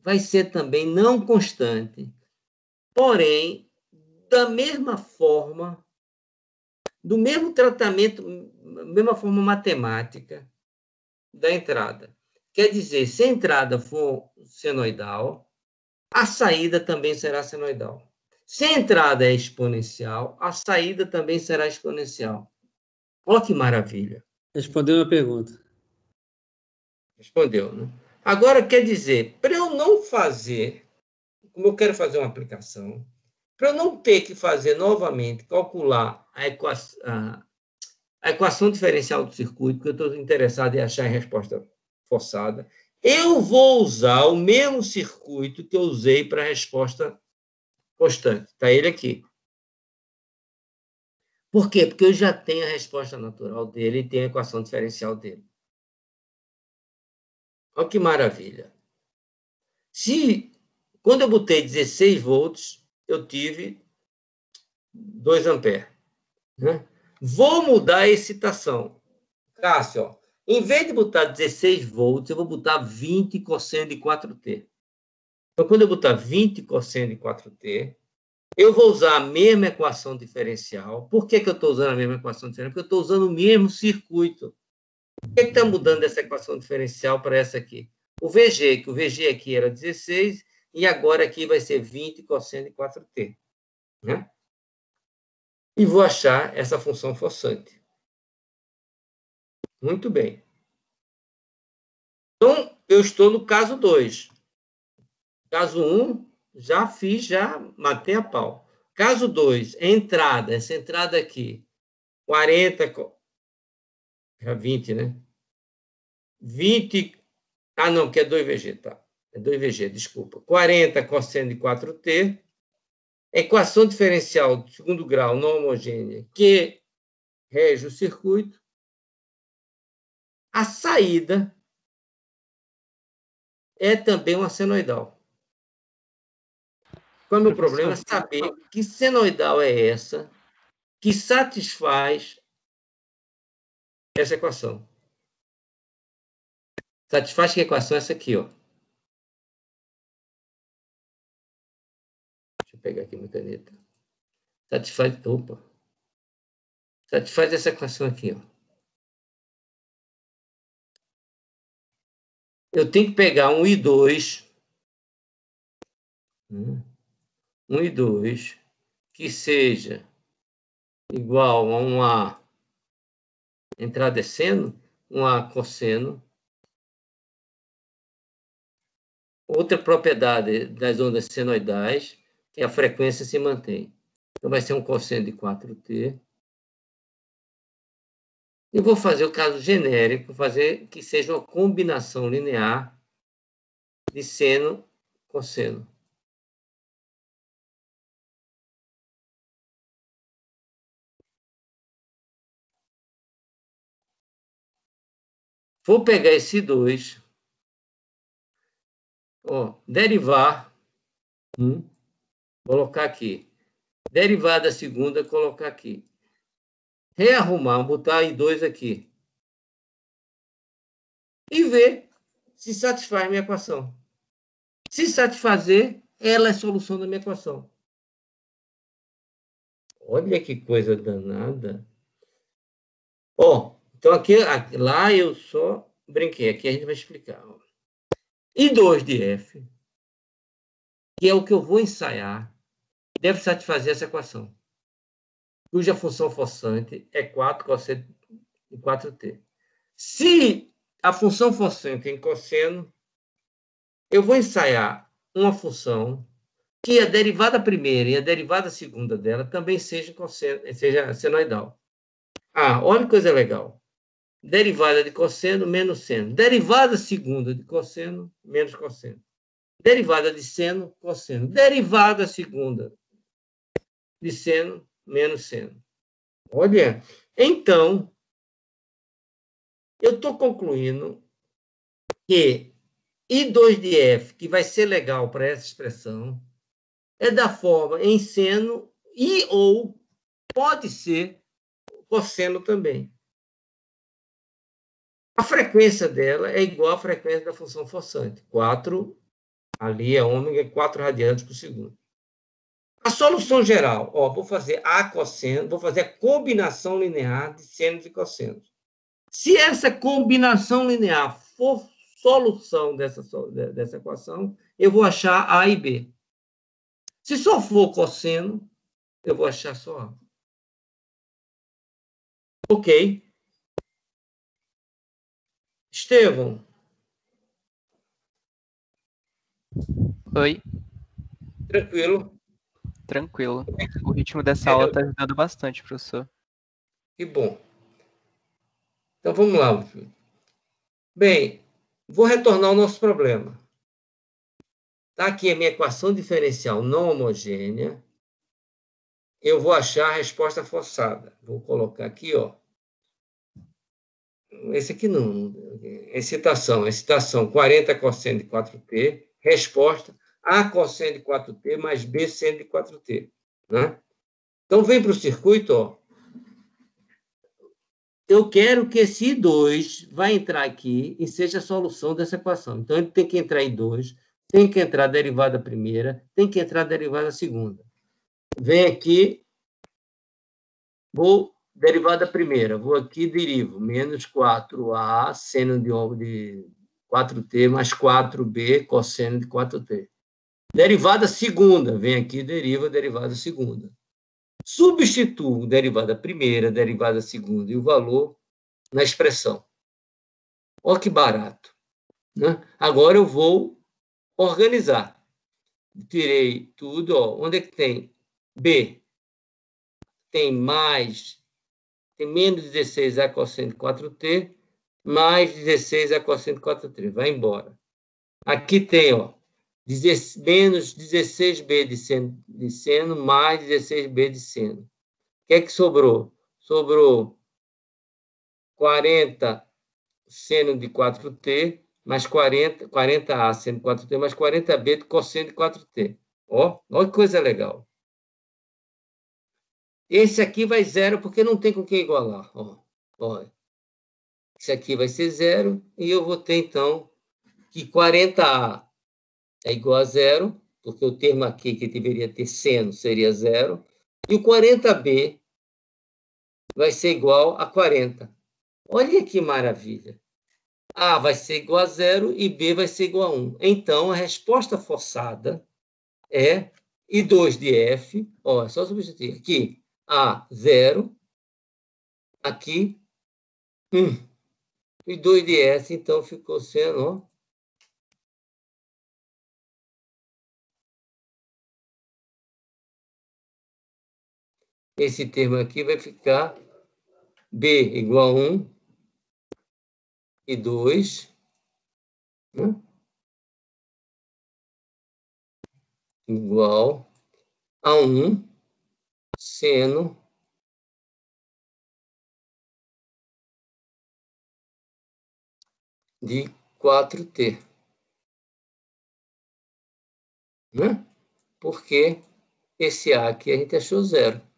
vai ser também não constante, porém, da mesma forma, do mesmo tratamento, mesma forma matemática da entrada. Quer dizer, se a entrada for senoidal, a saída também será senoidal. Se a entrada é exponencial, a saída também será exponencial. Olha que maravilha. Respondeu a pergunta. Respondeu, né? Agora, quer dizer, para eu não fazer, como eu quero fazer uma aplicação, para eu não ter que fazer novamente, calcular a equação diferencial do circuito, porque eu estou interessado em achar a resposta forçada, eu vou usar o mesmo circuito que eu usei para a resposta constante. Está ele aqui. Por quê? Porque eu já tenho a resposta natural dele e tenho a equação diferencial dele. Olha que maravilha. Quando eu botei 16 volts, eu tive 2 amperes. Né? Vou mudar a excitação. Cássio, ó, em vez de botar 16 volts, eu vou botar 20 cosseno de 4T. Então, quando eu botar 20 cosseno de 4T, eu vou usar a mesma equação diferencial. Por que eu estou usando a mesma equação diferencial? Porque eu estou usando o mesmo circuito. O que está mudando essa equação diferencial para essa aqui? O VG, que o VG aqui era 16, e agora aqui vai ser 20 cosseno de 4T. Né? E vou achar essa função forçante. Muito bem. Então, eu estou no caso 2. Caso 1, já matei a pau. Caso 2, entrada, essa entrada aqui, 40, já 20, né? 20, não, que é 2VG, tá? É 2VG, desculpa. 40 cosseno de 4T, equação diferencial de segundo grau não homogênea que rege o circuito. A saída é também uma senoidal. Qual é o meu problema? É saber que senoidal é essa que satisfaz essa equação. Satisfaz que a equação é essa aqui, ó. Deixa eu pegar aqui minha caneta. Satisfaz essa equação aqui, ó. Eu tenho que pegar um I2, que seja igual a um A entrada é seno, um A cosseno. Outra propriedade das ondas senoidais, que a frequência se mantém. Então, vai ser um cosseno de 4T. E vou fazer o caso genérico, fazer que seja uma combinação linear de seno cosseno. Vou pegar esse 2, derivar, colocar aqui. Derivar da segunda, colocar aqui. Rearrumar, botar I2 aqui. E ver se satisfaz minha equação. Se satisfazer, ela é a solução da minha equação. Olha que coisa danada. Então aqui, lá eu só brinquei. Aqui a gente vai explicar. I2 de F, que é o que eu vou ensaiar, deve satisfazer essa equação, cuja função forçante é 4 cosseno de 4T. Se a função forçante em cosseno, eu vou ensaiar uma função que a derivada primeira e a derivada segunda dela também seja senoidal. Olha que coisa legal. Derivada de cosseno menos seno. Derivada segunda de cosseno menos cosseno. Derivada de seno, cosseno. Derivada segunda de seno menos seno. Olha, então, eu estou concluindo que I2 de F, que vai ser legal para essa expressão, é da forma em seno e ou pode ser cosseno também. A frequência dela é igual à frequência da função forçante. 4, ali é ômega, 4 radianos por segundo. A solução geral, vou fazer A cosseno, vou fazer a combinação linear de senos e cossenos. Se essa combinação linear for solução dessa equação, eu vou achar A e B. Se só for cosseno, eu vou achar só A. Ok. Estevão, Oi, tranquilo? tranquilo. O ritmo dessa aula tá ajudando bastante, professor. Que bom. Então, vamos lá, meu filho. Bem, vou retornar ao nosso problema. Está aqui a minha equação diferencial não homogênea. Eu vou achar a resposta forçada. Vou colocar aqui, ó. Esse aqui não. Excitação 40 cosseno de 4t. Resposta A cosseno de 4t mais B seno de 4t. Né? Então, vem para o circuito, ó. Eu quero que esse I2 vai entrar aqui e seja a solução dessa equação. Então, ele tem que entrar I2, tem que entrar a derivada primeira, tem que entrar a derivada segunda. Vem aqui, vou derivada primeira, vou aqui, derivo, menos 4A seno de 4t mais 4B cosseno de 4t. Derivada segunda, vem aqui, deriva a derivada segunda. Substituo derivada primeira, derivada segunda e o valor na expressão. Olha que barato. Né? Agora eu vou organizar. Tirei tudo. Ó. Onde é que tem? B. Tem menos 16 a cosseno de 4t, mais 16 a cosseno de 4t. Vai embora. Aqui tem, ó, menos 16b de seno, mais 16b de seno. O que é que sobrou? Sobrou 40 seno de 4t, mais 40A seno de 4t, mais 40b de cosseno de 4t. Ó, olha que coisa legal. Esse aqui vai zero, porque não tem com que igualar. Ó, ó. Esse aqui vai ser zero, e eu vou ter, então, que 40A é igual a zero, porque o termo aqui que deveria ter seno seria zero, e o 40b vai ser igual a 40. Olha que maravilha. A vai ser igual a zero e B vai ser igual a 1. Então, a resposta forçada é I2 de F. Ó, é só substituir. Aqui, A, 0. Aqui, 1. I2 de S, então, ficou sendo, ó. Esse termo aqui vai ficar B igual a 1 e 2. Né? Igual a 1 seno de 4t. Né? Porque esse A aqui a gente achou 0.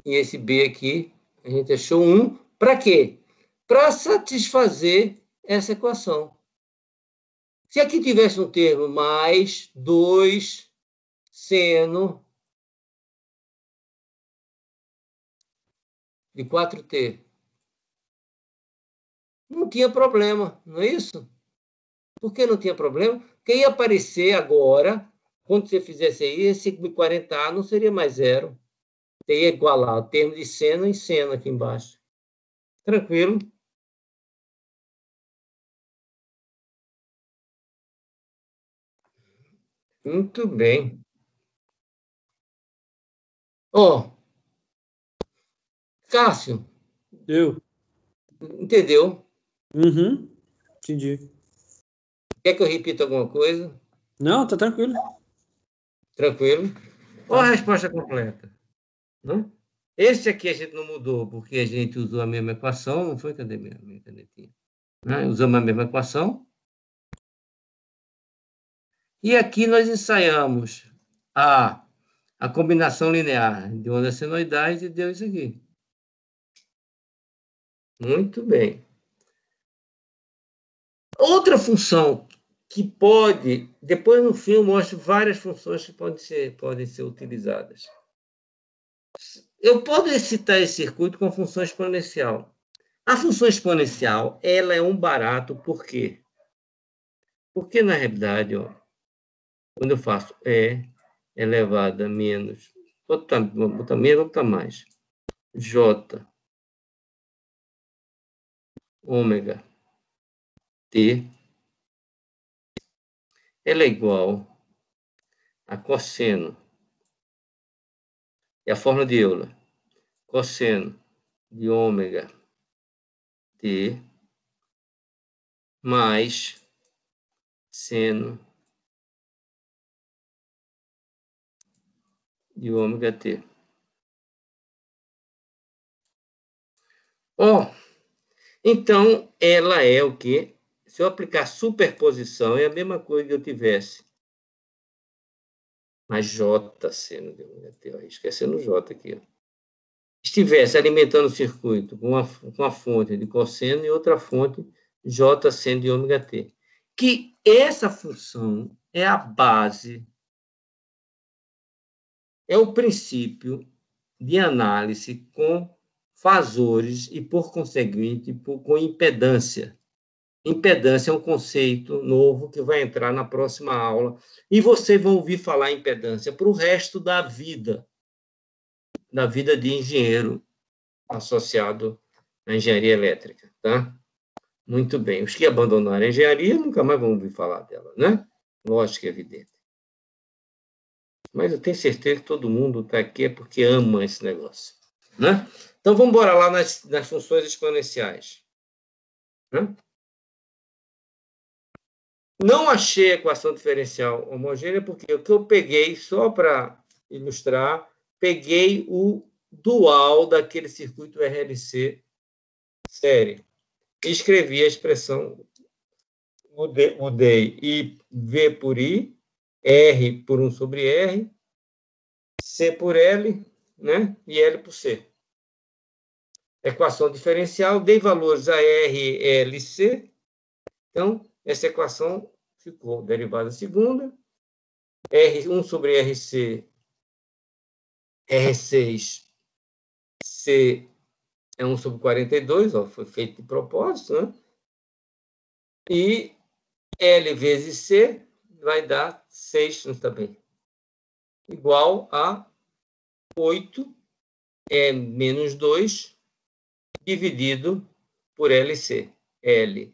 E esse B aqui a gente achou 1. Para quê? Para satisfazer essa equação. Se aqui tivesse um termo mais 2 seno de 4t, não tinha problema, não é isso? Por que não tinha problema? Porque ia aparecer agora, quando você fizesse aí, esse 40A não seria mais zero. Você ia igualar o termo de seno em seno aqui embaixo. Tranquilo? Muito bem. Ó, Cássio, Eu. entendeu? Uhum. Entendi. Quer que eu repita alguma coisa? Não, tá tranquilo. Tranquilo? Olha a resposta completa. Né? Esse aqui a gente não mudou, porque a gente usou a mesma equação, não foi? Cadê minha canetinha? Né? Usamos a mesma equação. E aqui nós ensaiamos a combinação linear de ondas senoidais e deu isso aqui. Muito bem. Outra função que pode, depois no fim eu mostro várias funções que podem ser utilizadas. Eu posso excitar esse circuito com a função exponencial. A função exponencial, ela é um barato, por quê? Porque, na realidade, ó, quando eu faço E elevado a menos, vou botar menos, vou botar mais, J ômega t, ela é igual a cosseno, é a fórmula de Euler, cosseno de ômega t mais seno de ômega t. Então, ela é o quê? Se eu aplicar superposição, é a mesma coisa que eu tivesse mais J seno de ômega t. Esquecendo o J aqui. Estivesse alimentando o circuito com uma fonte de cosseno e outra fonte J seno de ômega t. Que essa função é a base, é o princípio de análise com fasores e, por conseguinte, com impedância. Impedância é um conceito novo que vai entrar na próxima aula e vocês vão ouvir falar em impedância para o resto da vida de engenheiro associado à engenharia elétrica, tá? Muito bem. Os que abandonaram a engenharia nunca mais vão ouvir falar dela, né? Lógico, é evidente. Mas eu tenho certeza que todo mundo está aqui é porque ama esse negócio, né? Então, vamos embora lá nas funções exponenciais. Né? Não achei a equação diferencial homogênea, porque o que eu peguei, só para ilustrar, peguei o dual daquele circuito RLC série. Escrevi a expressão mudei I V por I, R por 1 sobre R, C por L, né? E L por C. Equação diferencial, dei valores a R, L e C. Então, essa equação ficou derivada segunda, R1 sobre RC, R6, C é 1 sobre 42, ó, foi feito de propósito, né? E L vezes C vai dar 6 também. Igual a 8 menos 2 dividido por LC. L,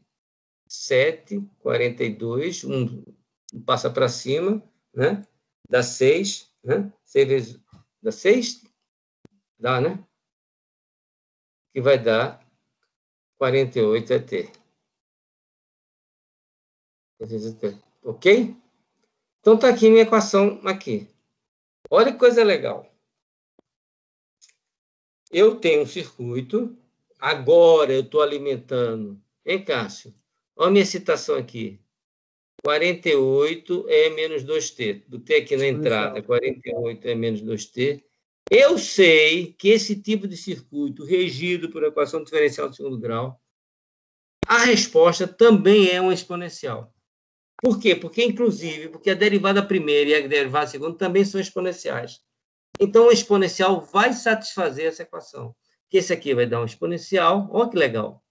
7, 42, 1 passa para cima, né? Dá 6, né? 6 vezes... Dá 6? Dá, né? Que vai dar 48 ET. Ok? Então, está aqui minha equação aqui. Olha que coisa legal. Eu tenho um circuito, agora eu estou alimentando. Hein, Cássio? Olha a minha citação aqui. 48 é menos 2t. Botei aqui na entrada, 48 é menos 2t. Eu sei que esse tipo de circuito, regido por equação diferencial de segundo grau, a resposta também é uma exponencial. Por quê? Porque a derivada primeira e a derivada segunda também são exponenciais. Então, o exponencial vai satisfazer essa equação. Que esse aqui vai dar um exponencial. Olha que legal.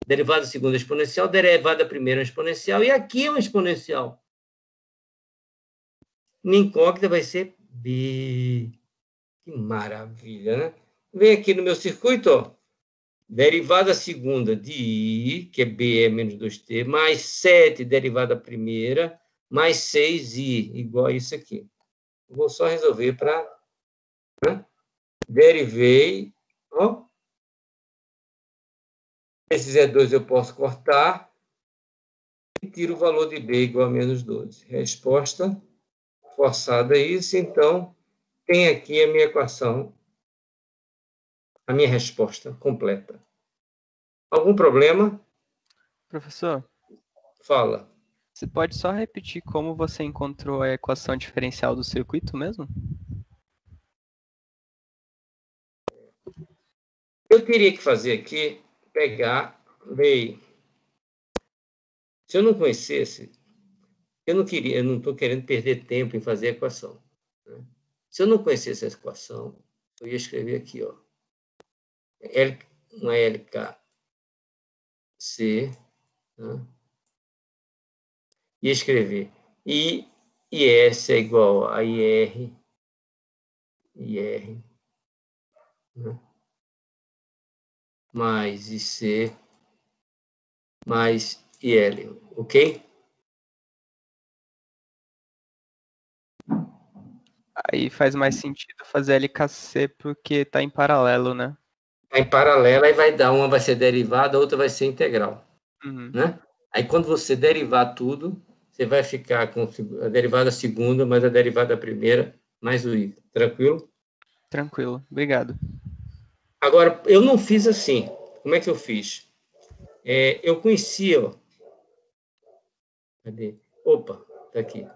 Derivada segunda exponencial, derivada primeira exponencial, e aqui é um exponencial. Minha incógnita vai ser B. Que maravilha, né? Vem aqui no meu circuito, ó. Derivada segunda de I, que é B é menos 2t, mais 7, derivada primeira, mais 6i, igual a isso aqui. Vou só resolver para... Né? Derivei, ó. Esses E2 eu posso cortar e tiro o valor de B igual a menos 12. Resposta forçada a isso, então, tem aqui a minha equação, a minha resposta completa. Algum problema? Professor, Fala. você pode só repetir como você encontrou a equação diferencial do circuito mesmo? Eu teria que fazer aqui, pegar, ler. Se eu não conhecesse, eu não estou querendo perder tempo em fazer a equação. Né? Se eu não conhecesse a equação, eu ia escrever aqui, ó. Uma LKC, né? Ia escrever IS é igual a IR, né? Mais IC mais IL, ok? Aí faz mais sentido fazer LKC porque está em paralelo, né? Em paralelo, aí vai dar, uma vai ser derivada, a outra vai ser integral, Uhum. né? Aí, quando você derivar tudo, você vai ficar com a derivada segunda, mais a derivada primeira, mais o I. Tranquilo? Tranquilo, obrigado. Agora, eu não fiz assim. Como é que eu fiz? Eu conhecia, ó. Cadê? Opa, tá aqui.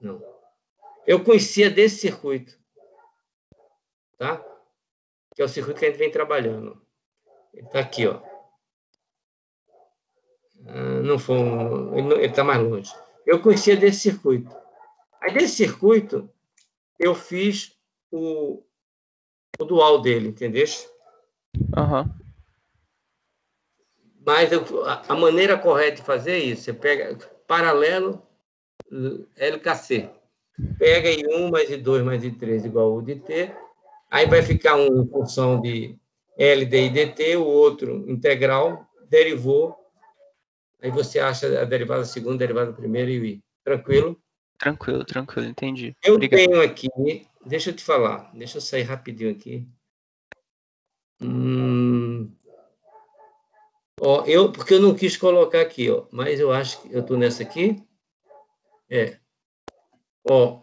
Não. Eu conhecia desse circuito, tá? Que é o circuito que a gente vem trabalhando. Ele tá aqui, ó. Não foi ele está mais longe. Eu conhecia desse circuito. Aí, desse circuito, eu fiz o dual dele, entendeu? Aham. Mas a maneira correta de fazer é isso. Você pega paralelo, LKC. Pega I1 mais I2 mais I3 igual ao de T. Aí vai ficar um em função de LD e DT, o outro integral, derivou. Aí você acha a derivada segunda, a derivada primeira e o I. Tranquilo? Tranquilo, tranquilo, entendi. Eu Obrigado. tenho aqui, deixa eu te falar, deixa eu sair rapidinho aqui. Porque eu não quis colocar aqui, ó, mas eu acho que eu estou nessa aqui. Ó.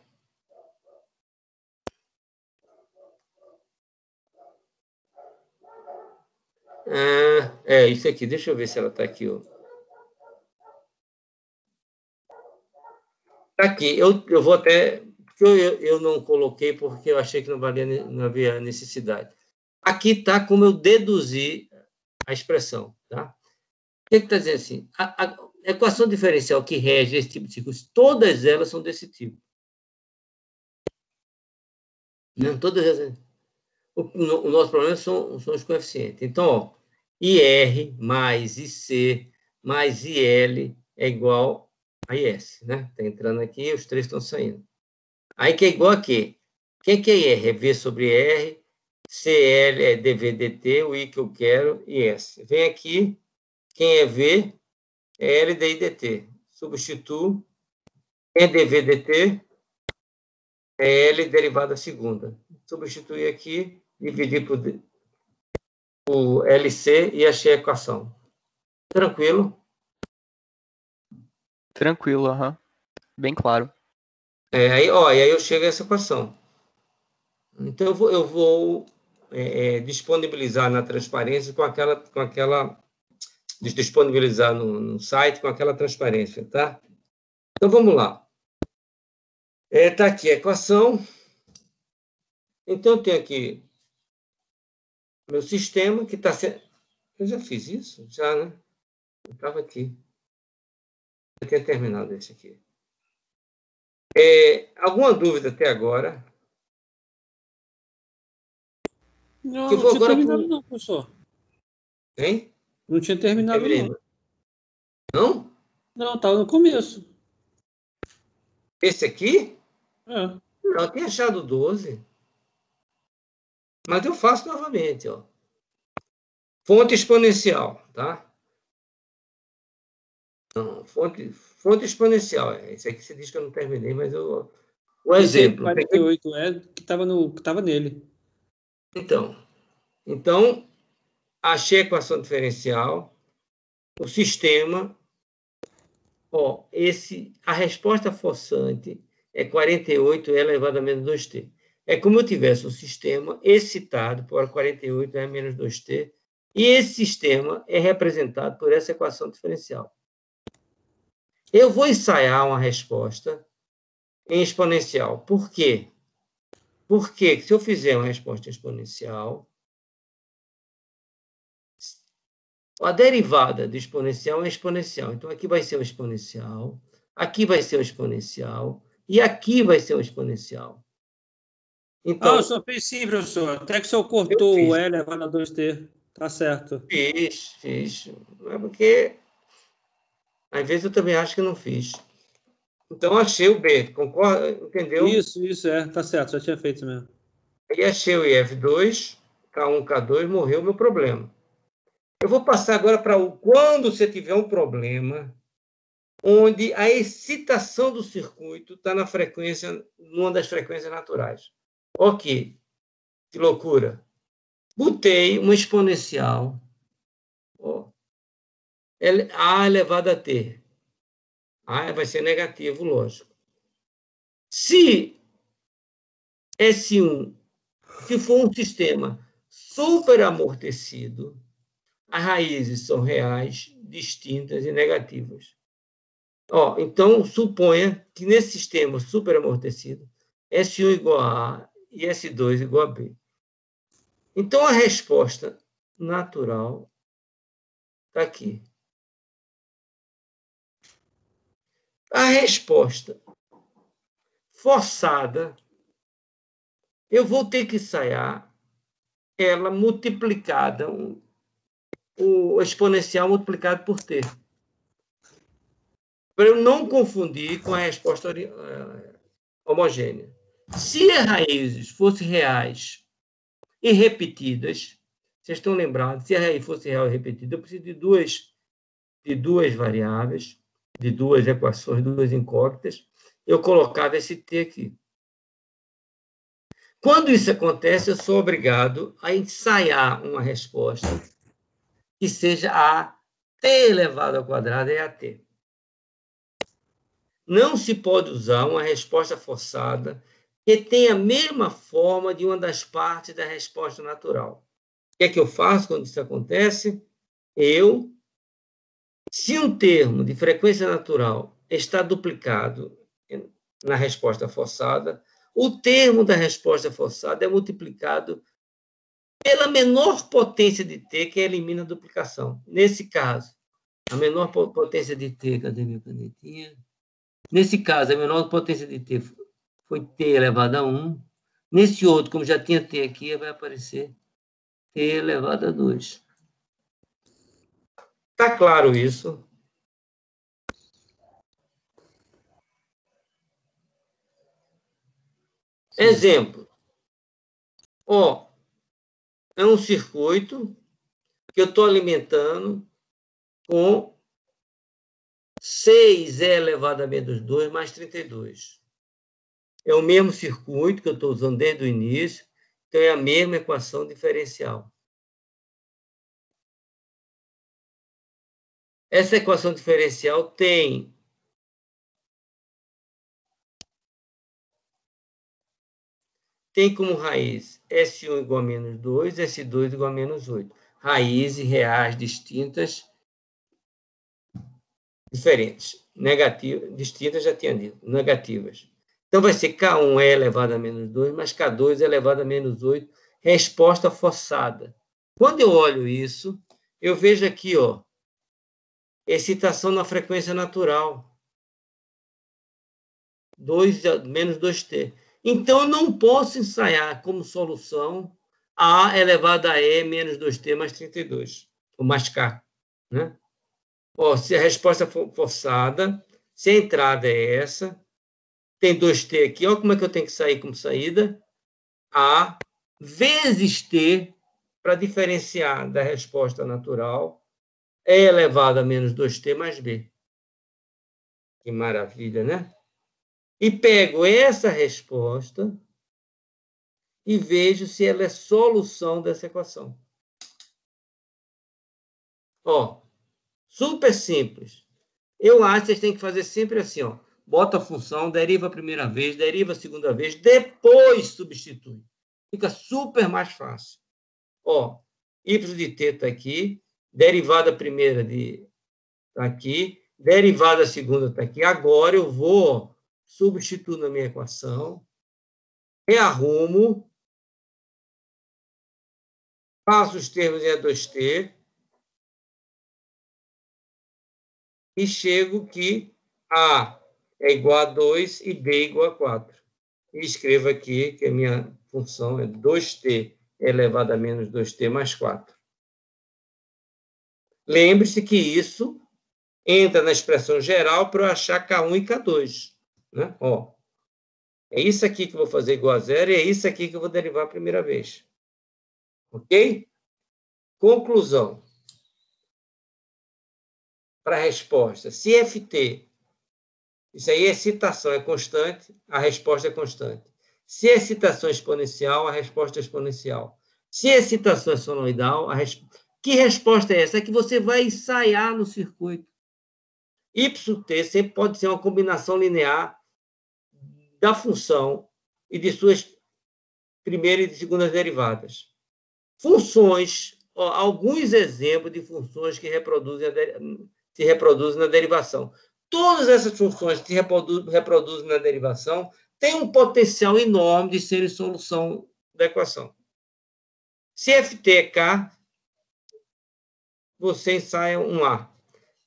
Isso aqui, deixa eu ver se ela está aqui, ó. Tá aqui, eu vou até, porque eu não coloquei porque eu achei que não havia necessidade. Aqui está como eu deduzi a expressão, tá? O que está dizendo assim? A equação diferencial que rege esse tipo de circuito, todas elas são desse tipo. Não, todas elas. O nosso problema são os coeficientes. Então, ó, IR mais IC mais IL é igual a IS, né? Está entrando aqui, os três estão saindo. Aí que é igual a quê? Quem que é IR? É V sobre R, CL é dV dt, o I que eu quero, e S. Vem aqui, quem é V é L dI dt. Substituo, quem é dV dt é L derivada segunda. Substituir aqui, dividir por o LC e achei a equação. Tranquilo? Tranquilo, aham. Bem claro. Aí eu chego a essa equação. Então, eu vou disponibilizar na transparência com aquela disponibilizar no site com aquela transparência, tá? Então, vamos lá. Tá aqui a equação. Então, eu tenho aqui meu sistema que está sendo... Eu já fiz isso? Já, né? Eu estava aqui. Eu tinha terminado esse aqui. Alguma dúvida até agora? Não tinha terminado não, professor. Hein? Não tinha terminado não. Não? Não, estava no começo. Esse aqui? É. Não, eu tinha achado 12. Mas eu faço novamente, ó. Fonte exponencial, tá? Não, fonte exponencial. Esse aqui você diz que eu não terminei, mas o exemplo. 48 que estava nele. Então, achei a equação diferencial, o sistema, ó, a resposta forçante é 48 elevado a menos 2t. É como eu tivesse um sistema excitado por 48 e menos 2t, e esse sistema é representado por essa equação diferencial. Eu vou ensaiar uma resposta em exponencial. Por quê? Porque se eu fizer uma resposta exponencial, a derivada do exponencial é exponencial. Então, aqui vai ser um exponencial, aqui vai ser um exponencial, e aqui vai ser um exponencial. Então, o senhor fez sim, professor. Até que o senhor cortou o L elevado a 2t. Tá certo. Fiz. Não é porque... Às vezes eu também acho que não fiz. Então, achei o B. Concorda? Entendeu? Isso, tá certo. Já tinha feito mesmo. Aí achei o IF2, K1, K2, morreu o meu problema. Eu vou passar agora para quando você tiver um problema onde a excitação do circuito está na frequência, numa das frequências naturais. Ok, que loucura. Botei uma exponencial, ó, A elevado a T. A vai ser negativo, lógico. Se S1, se for um sistema superamortecido, as raízes são reais, distintas e negativas. Ó, então, suponha que nesse sistema superamortecido, S1 igual a A e S2 igual a B. Então, a resposta natural está aqui. A resposta forçada, eu vou ter que ensaiar ela multiplicada, o exponencial multiplicado por T. Para eu não confundir com a resposta homogênea. Se as raízes fossem reais e repetidas, vocês estão lembrados, se a raiz fosse real e repetida, eu preciso de duas variáveis, de duas equações, duas incógnitas, eu colocava esse T aqui. Quando isso acontece, eu sou obrigado a ensaiar uma resposta que seja a T elevado ao quadrado é a T. Não se pode usar uma resposta forçada que tenha a mesma forma de uma das partes da resposta natural. O que é que eu faço quando isso acontece? Se um termo de frequência natural está duplicado na resposta forçada, o termo da resposta forçada é multiplicado pela menor potência de T, que elimina a duplicação. Nesse caso, a menor potência de T, cadê minha canetinha? Nesse caso, a menor potência de T foi T elevado a 1. Nesse outro, como já tinha T aqui, vai aparecer T elevado a 2. Está claro isso? Exemplo. Ó, é um circuito que eu estou alimentando com 6e elevado a menos 2 mais 32. É o mesmo circuito que eu estou usando desde o início, então é a mesma equação diferencial. Essa equação diferencial tem como raiz S1 igual a menos 2, S2 igual a menos 8. Raízes reais distintas, diferentes. Negativas, distintas já tinha dito, negativas. Então, vai ser K1 é elevado a menos 2, mais K2 é elevado a menos 8, resposta forçada. Quando eu olho isso, eu vejo aqui, ó, excitação na frequência natural. Menos 2T. Então, eu não posso ensaiar como solução A elevado a E menos 2T mais 32, ou mais K. Né? Ó, se a resposta for forçada, se a entrada é essa, tem 2T aqui, olha como é que eu tenho que sair como saída. A vezes T, para diferenciar da resposta natural, E elevado a menos 2T mais B. Que maravilha, né? E pego essa resposta e vejo se ela é solução dessa equação. Ó, super simples. Eu acho que vocês têm que fazer sempre assim, ó. Bota a função, deriva a primeira vez, deriva a segunda vez, depois substitui. Fica super mais fácil. Ó, y de t está aqui, derivada primeira está aqui, derivada segunda está aqui. Agora eu vou substituir na minha equação, rearrumo, passo os termos em A2T e chego que A é igual a 2 e B igual a 4. E escrevo aqui que a minha função é 2T elevado a menos 2T mais 4. Lembre-se que isso entra na expressão geral para eu achar K1 e K2. Né? Ó, é isso aqui que eu vou fazer igual a zero e é isso aqui que eu vou derivar a primeira vez. Ok? Conclusão. para a resposta. Se ft, isso aí, excitação é constante, a resposta é constante. Se excitação é exponencial, a resposta é exponencial. Se excitação é sonoidal, que resposta é essa? É que você vai ensaiar no circuito. YT sempre pode ser uma combinação linear da função e de suas primeiras e segundas derivadas. Funções, alguns exemplos de funções que se reproduzem na derivação. Todas essas funções que se reproduzem na derivação têm um potencial enorme de serem solução da equação. Se ft é k, você ensaia um A.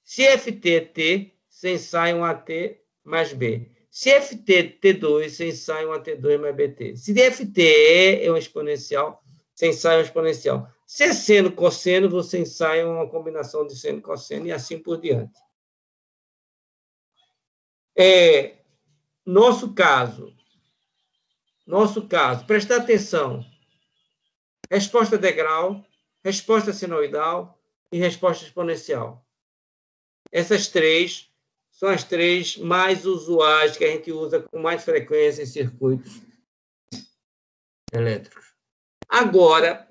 Se ft é t, você ensaia um AT mais B. Se ft é t2, você ensaia um AT2 mais BT. Se ft é um exponencial, você ensaia um exponencial. Se é seno cosseno, você ensaia uma combinação de seno e cosseno e assim por diante. Nosso caso, prestar atenção. Resposta degrau, resposta senoidal e resposta exponencial. Essas três são as três mais usuais que a gente usa com mais frequência em circuitos elétricos. Agora,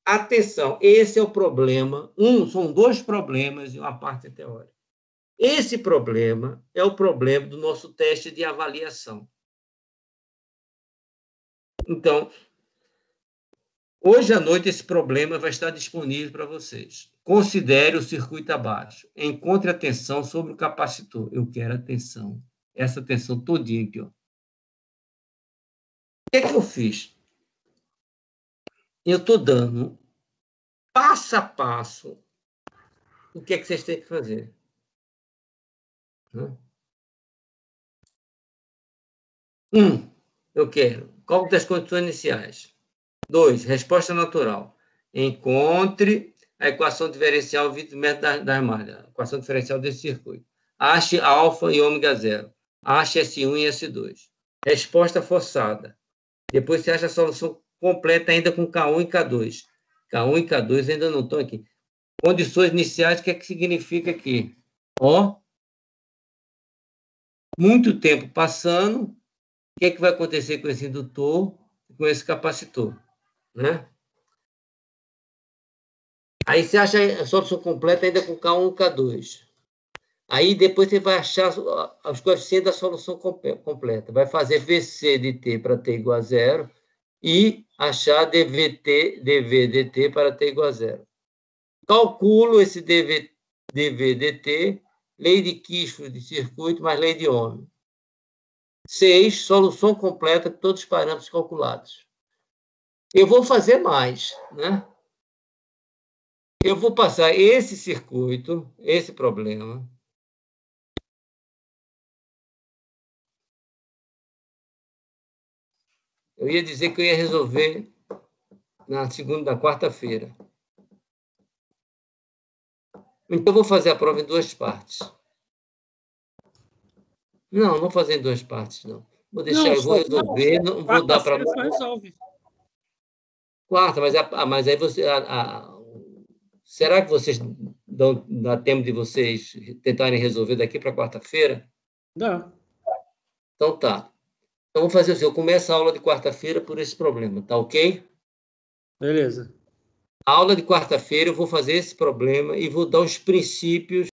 atenção, esse é o problema. São dois problemas e uma parte teórica. Esse problema é o problema do nosso teste de avaliação. Então, hoje à noite esse problema vai estar disponível para vocês. Considere o circuito abaixo. Encontre a tensão sobre o capacitor. Eu quero a tensão. Essa tensão todinha aqui. Ó. O que é que eu fiz? Eu estou dando passo a passo o que é que vocês têm que fazer. Eu quero cálculo das condições iniciais. 2, resposta natural. Encontre a equação diferencial do método da malha, equação diferencial desse circuito. Ache alfa e ômega zero. Ache S1 e S2. Resposta forçada. Depois você acha a solução completa ainda com K1 e K2. K1 e K2 ainda não estão aqui. Condições iniciais, o que é que significa aqui? Muito tempo passando, o que é que vai acontecer com esse indutor e com esse capacitor? Né? Aí você acha a solução completa ainda com K1 e K2. Aí depois você vai achar os coeficientes da solução completa. Vai fazer VC de T para T igual a zero e achar dV dt para T igual a zero. Calculo esse dV dt, lei de Kirchhoff de circuito mais lei de Ohm. 6, solução completa com todos os parâmetros calculados. Eu vou fazer mais, né? Eu vou passar esse circuito, esse problema. Eu ia dizer que eu ia resolver na quarta-feira. Então, eu vou fazer a prova em 2 partes. Não vou fazer em 2 partes, não. Vou deixar, eu vou resolver, não vou dar para... Quarta, mas aí você... será que vocês dá tempo de vocês tentarem resolver daqui para quarta-feira? Dá. Então, tá. Então, vou fazer assim, eu começo a aula de quarta-feira por esse problema, tá ok? Beleza. A aula de quarta-feira eu vou fazer esse problema e vou dar os princípios